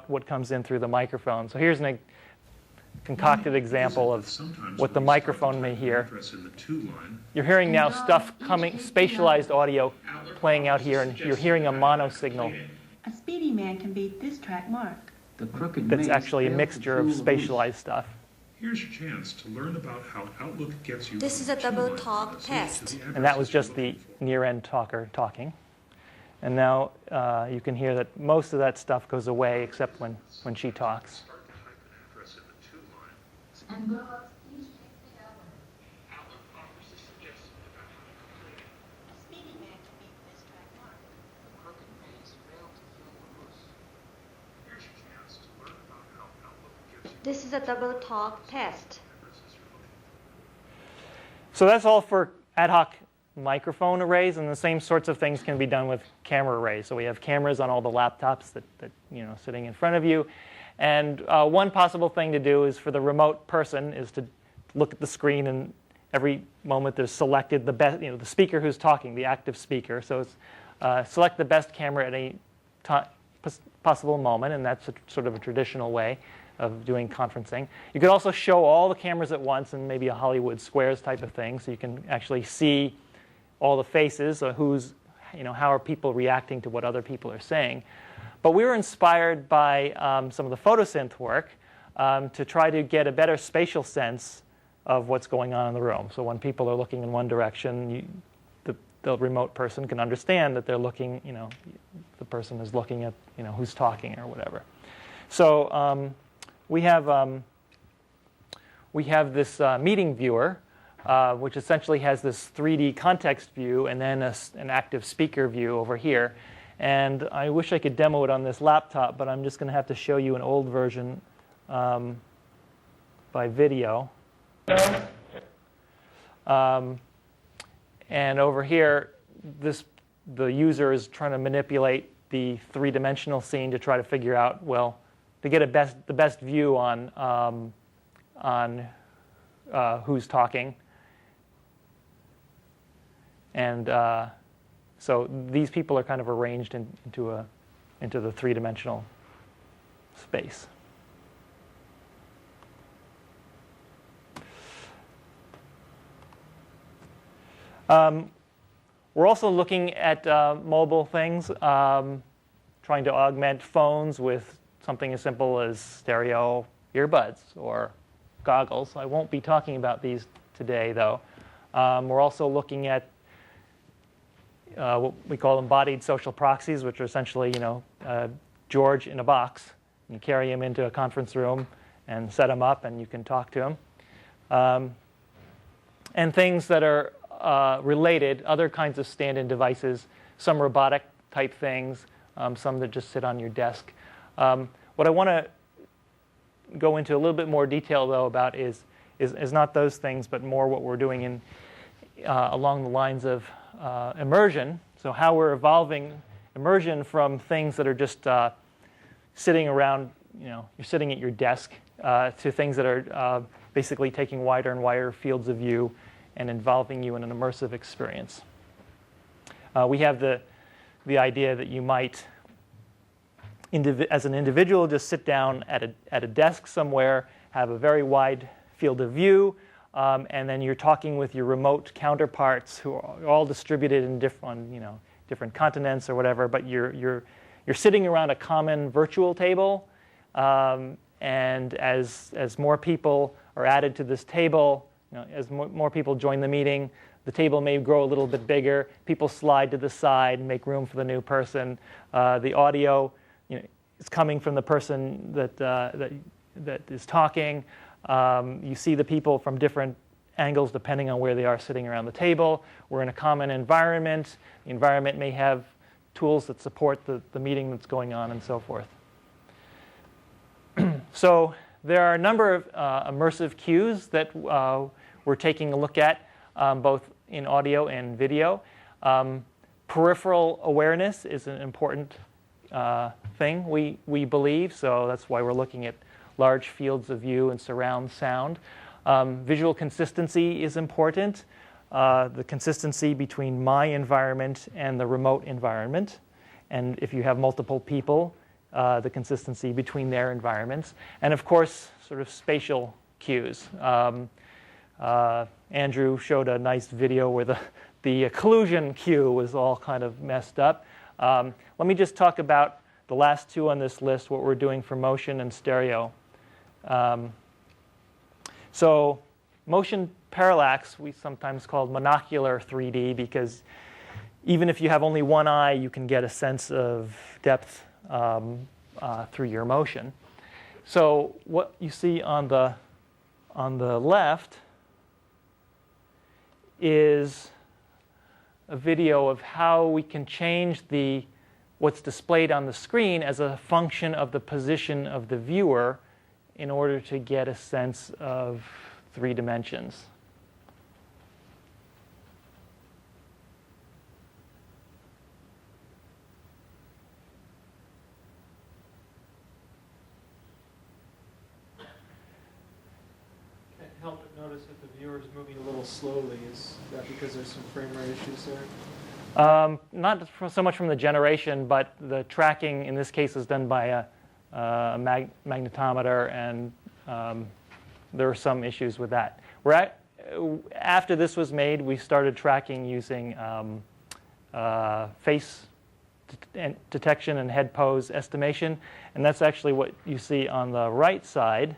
what comes in through the microphone. So here's a concocted example of what the microphone may hear. You're hearing now stuff coming, spatialized audio playing out here, and you're hearing a mono signal. A speedy man can beat this track mark. That's actually a mixture of spatialized stuff. Here's your chance to learn about how Outlook gets you. This is a double talk test. And that was just the near-end talker talking. And now you can hear that most of that stuff goes away except when she talks. This is a double talk test. So that's all for ad hoc microphone arrays, and the same sorts of things can be done with camera arrays. So we have cameras on all the laptops that sitting in front of you. And one possible thing to do is for the remote person is to look at the screen, and every moment there's selected the best, the speaker who's talking, the active speaker. So it's select the best camera at any possible moment, and that's sort of a traditional way of doing conferencing. You could also show all the cameras at once in maybe a Hollywood Squares type of thing, so you can actually see all the faces, how are people reacting to what other people are saying. But we were inspired by some of the photosynth work to try to get a better spatial sense of what's going on in the room. So when people are looking in one direction, the remote person can understand that they're looking, the person is looking at, who's talking or whatever. So we have this meeting viewer, which essentially has this 3D context view and then an active speaker view over here. And I wish I could demo it on this laptop, but I'm just going to have to show you an old version by video. And over here, the user is trying to manipulate the three-dimensional scene to try to figure out, to get the best view on who's talking. And so these people are kind of arranged into the three-dimensional space. We're also looking at mobile things, trying to augment phones with something as simple as stereo earbuds or goggles. I won't be talking about these today, though. We're also looking at what we call embodied social proxies, which are essentially, George in a box. You carry him into a conference room and set him up, and you can talk to him. And things that are related, other kinds of stand-in devices, some robotic type things, some that just sit on your desk. What I want to go into a little bit more detail, though, about is not those things, but more what we're doing along the lines of immersion. So how we're evolving immersion from things that are just sitting around, you're sitting at your desk, to things that are basically taking wider and wider fields of view and involving you in an immersive experience. We have the idea that you might, as an individual, just sit down at a desk somewhere, have a very wide field of view, and then you're talking with your remote counterparts who are all distributed in different continents or whatever. But you're sitting around a common virtual table, and as more people are added to this table, as more people join the meeting, the table may grow a little bit bigger. People slide to the side and make room for the new person. The audio, is coming from the person that is talking. You see the people from different angles depending on where they are sitting around the table. We're in a common environment. The environment may have tools that support the meeting that's going on and so forth. So there are a number of immersive cues that we're taking a look at, both in audio and video. Peripheral awareness is an important thing, we believe, so that's why we're looking at large fields of view and surround sound. Visual consistency is important, the consistency between my environment and the remote environment. And if you have multiple people, the consistency between their environments. And of course, sort of spatial cues. Andrew showed a nice video where the occlusion cue was all kind of messed up. Let me just talk about the last two on this list, what we're doing for motion and stereo. So motion parallax, we sometimes call monocular 3D, because even if you have only one eye, you can get a sense of depth through your motion. So what you see on the left is a video of how we can change what's displayed on the screen as a function of the position of the viewer in order to get a sense of 3 dimensions. Can't help but notice that the viewer is moving a little slowly. Is that because there's some frame rate issues there? Not so much from the generation, but the tracking in this case is done by a magnetometer, and there are some issues with that. After this was made, we started tracking using face detection and head pose estimation, and that's actually what you see on the right side.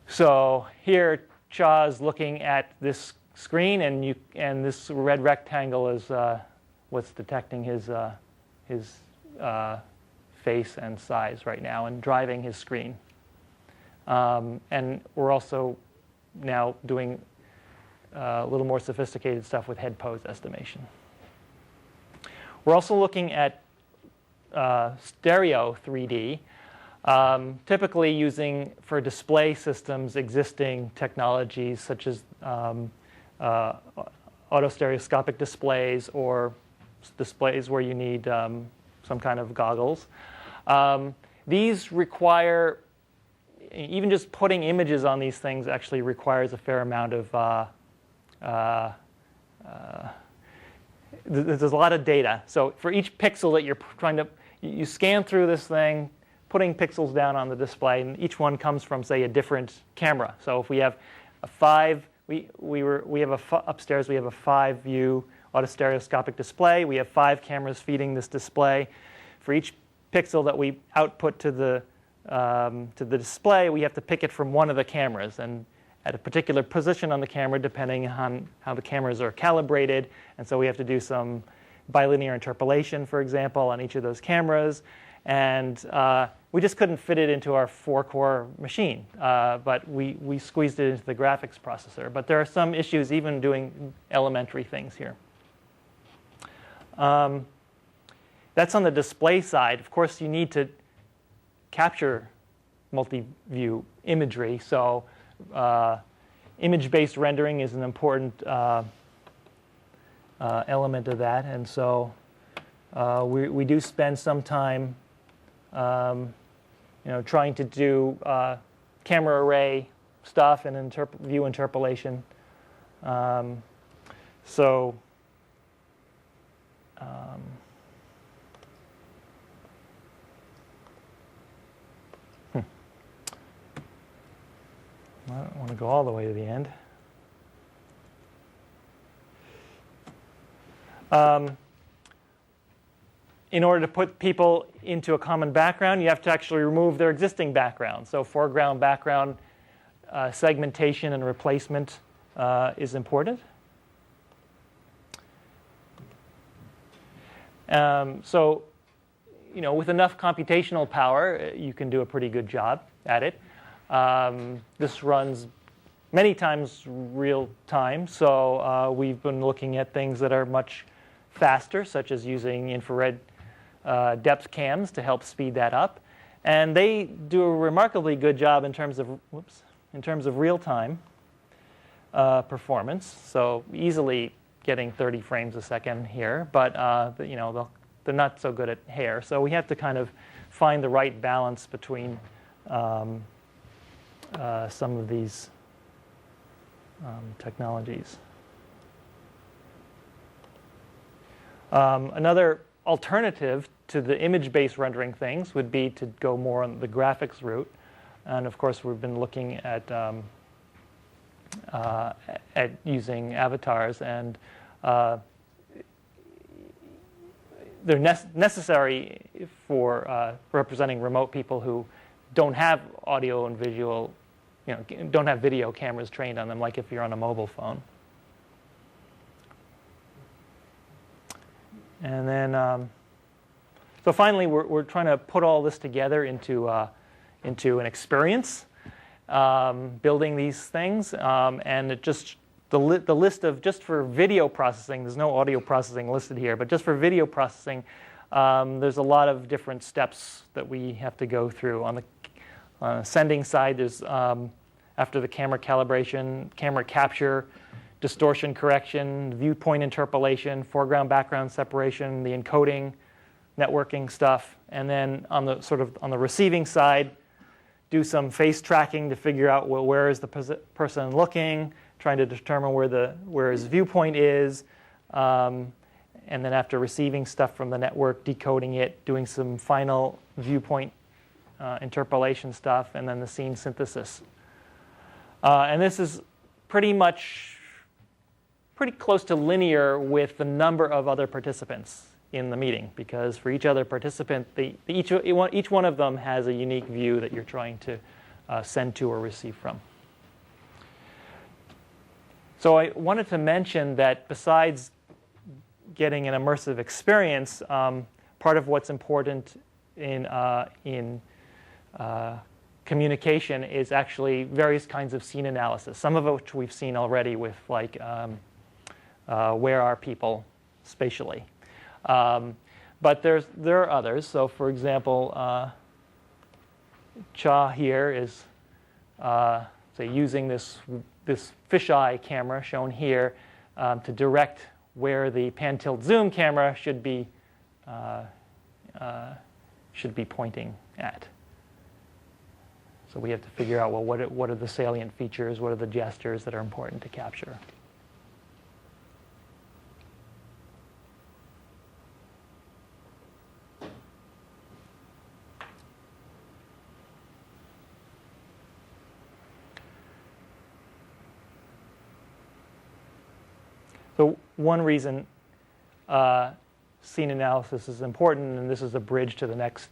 So here, Chou is looking at this screen, and this red rectangle is what's detecting his face and size right now and driving his screen. And we're also now doing a little more sophisticated stuff with head pose estimation. We're also looking at stereo 3D, typically using for display systems existing technologies such as autostereoscopic displays or displays where you need some kind of goggles. These require, even just putting images on these things actually requires a fair amount of, there's a lot of data. So for each pixel that you're trying to, you scan through this thing, putting pixels down on the display, and each one comes from, say, a different camera. So if we have a upstairs we have a 5-view autostereoscopic display. We have 5 cameras feeding this display. For each pixel that we output to the display, we have to pick it from one of the cameras and at a particular position on the camera depending on how the cameras are calibrated. And so we have to do some bilinear interpolation, for example, on each of those cameras. And we just couldn't fit it into our 4-core machine, but we squeezed it into the graphics processor. But there are some issues even doing elementary things here. That's on the display side. Of course, you need to capture multi-view imagery. So image-based rendering is an important element of that. And so we do spend some time trying to do camera array stuff and view interpolation. I don't want to go all the way to the end. In order to put people into a common background, you have to actually remove their existing background. So foreground, background, segmentation, and replacement is important. So, with enough computational power, you can do a pretty good job at it. This runs many times real time, so we've been looking at things that are much faster, such as using infrared depth cams to help speed that up. And they do a remarkably good job in terms of real-time performance. So easily getting 30 frames a second here, but they're not so good at hair. So we have to kind of find the right balance between some of these technologies. Another alternative to the image-based rendering things would be to go more on the graphics route. And of course, we've been looking at using avatars, and they're necessary for representing remote people who don't have audio and visual, don't have video cameras trained on them, like if you're on a mobile phone. And then, so finally, we're trying to put all this together into an experience, building these things, and it just the list of just for video processing. There's no audio processing listed here, but just for video processing, there's a lot of different steps that we have to go through. On the sending side, there's after the camera calibration, camera capture, distortion correction, viewpoint interpolation, foreground background separation, the encoding, networking stuff, and then on the receiving side, do some face tracking to figure out where is the person looking, trying to determine where his viewpoint is, and then after receiving stuff from the network, decoding it, doing some final viewpoint interpolation stuff, and then the scene synthesis. And this is pretty close to linear with the number of other participants in the meeting, because for each other participant, each one of them has a unique view that you're trying to send to or receive from. So I wanted to mention that besides getting an immersive experience, part of what's important in communication is actually various kinds of scene analysis, some of which we've seen already with like where are people spatially. But there are others. So for example, Chou here is say using this fisheye camera shown here to direct where the pan-tilt zoom camera should be pointing at. So we have to figure out, well, what are the salient features, what are the gestures that are important to capture. So one reason scene analysis is important, and this is a bridge to the next,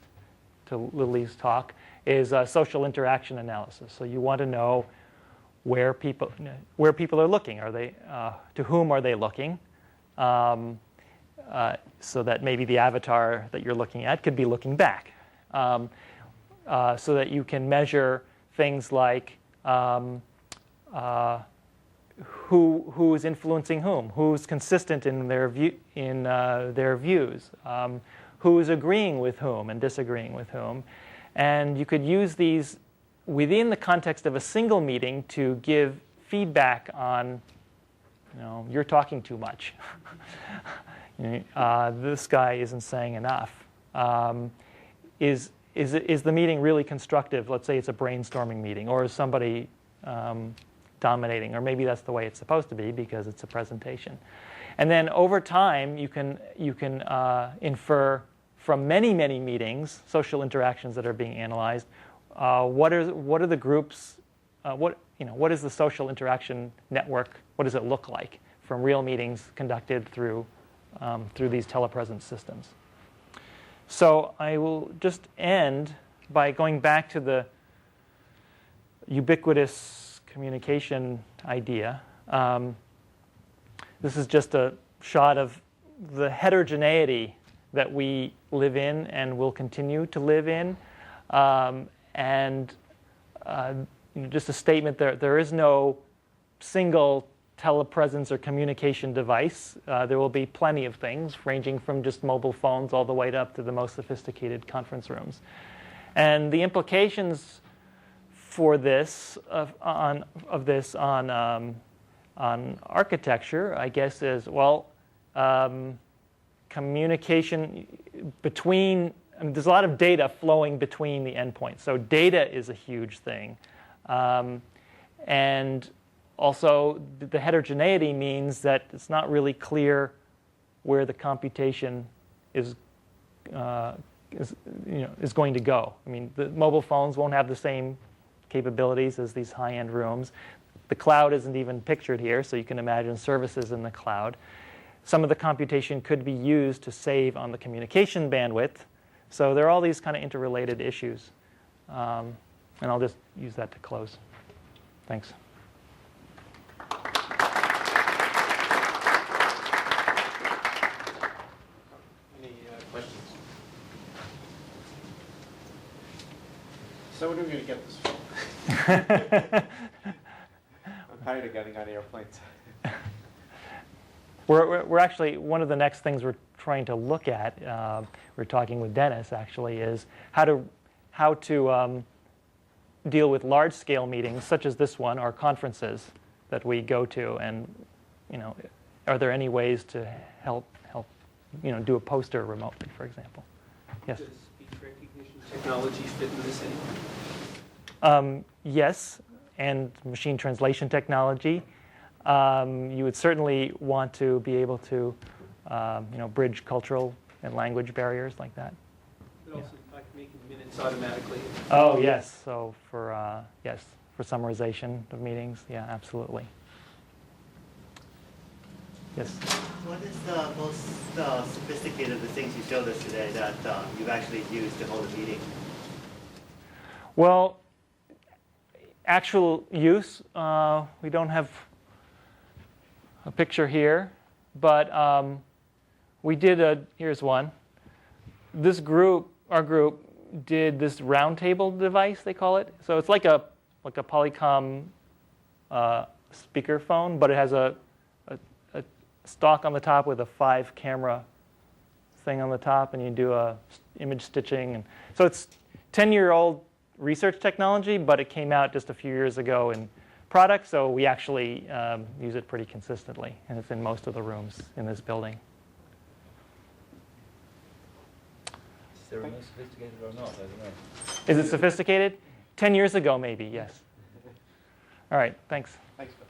to Lili's talk, is social interaction analysis. So you want to know where people are looking. Are they to whom are they looking? So that maybe the avatar that you're looking at could be looking back. So that you can measure things like who is influencing whom, who's consistent in their views, who is agreeing with whom and disagreeing with whom. And you could use these within the context of a single meeting to give feedback on, you're talking too much. This guy isn't saying enough. Is the meeting really constructive? Let's say it's a brainstorming meeting, or is somebody dominating, or maybe that's the way it's supposed to be because it's a presentation. And then over time, you can infer from many meetings, social interactions that are being analyzed, what are the groups, what is the social interaction network? What does it look like from real meetings conducted through these telepresence systems? So I will just end by going back to the ubiquitous communication idea. This is just a shot of the heterogeneity that we live in and will continue to live in. Just a statement, there is no single telepresence or communication device. There will be plenty of things, ranging from just mobile phones all the way up to the most sophisticated conference rooms. And the implications for this on architecture, I guess, is, well, communication between, there's a lot of data flowing between the endpoints. So data is a huge thing. And also, the heterogeneity means that it's not really clear where the computation is going to go. I mean, the mobile phones won't have the same capabilities as these high-end rooms. The cloud isn't even pictured here, so you can imagine services in the cloud. Some of the computation could be used to save on the communication bandwidth. So there are all these kind of interrelated issues. And I'll just use that to close. Thanks. Any questions? So when are we going to get this film? I'm tired of getting on airplanes. We're actually, one of the next things we're trying to look at, we're talking with Dennis actually, is how to deal with large-scale meetings such as this one, or conferences that we go to, and are there any ways to help do a poster remotely, for example? Yes. Does speech recognition technology fit in this anyway? Yes, and machine translation technology. You would certainly want to be able to, bridge cultural and language barriers like that. But also, like making minutes automatically. Oh yes, so for for summarization of meetings, yeah, absolutely. Yes. What is the most sophisticated of the things you showed us today that you've actually used to hold a meeting? Well, actual use, we don't have a picture here, but we did here's one. This group, our group, did this roundtable device, they call it. So it's like a Polycom speakerphone, but it has a stalk on the top with a 5-camera thing on the top, and you do image stitching. And so it's 10-year-old research technology, but it came out just a few years ago in product, so we actually use it pretty consistently, and it's in most of the rooms in this building. Is there more sophisticated or not? I don't know. Is it sophisticated? 10 years ago, maybe, yes. All right, thanks. Thanks, Bill.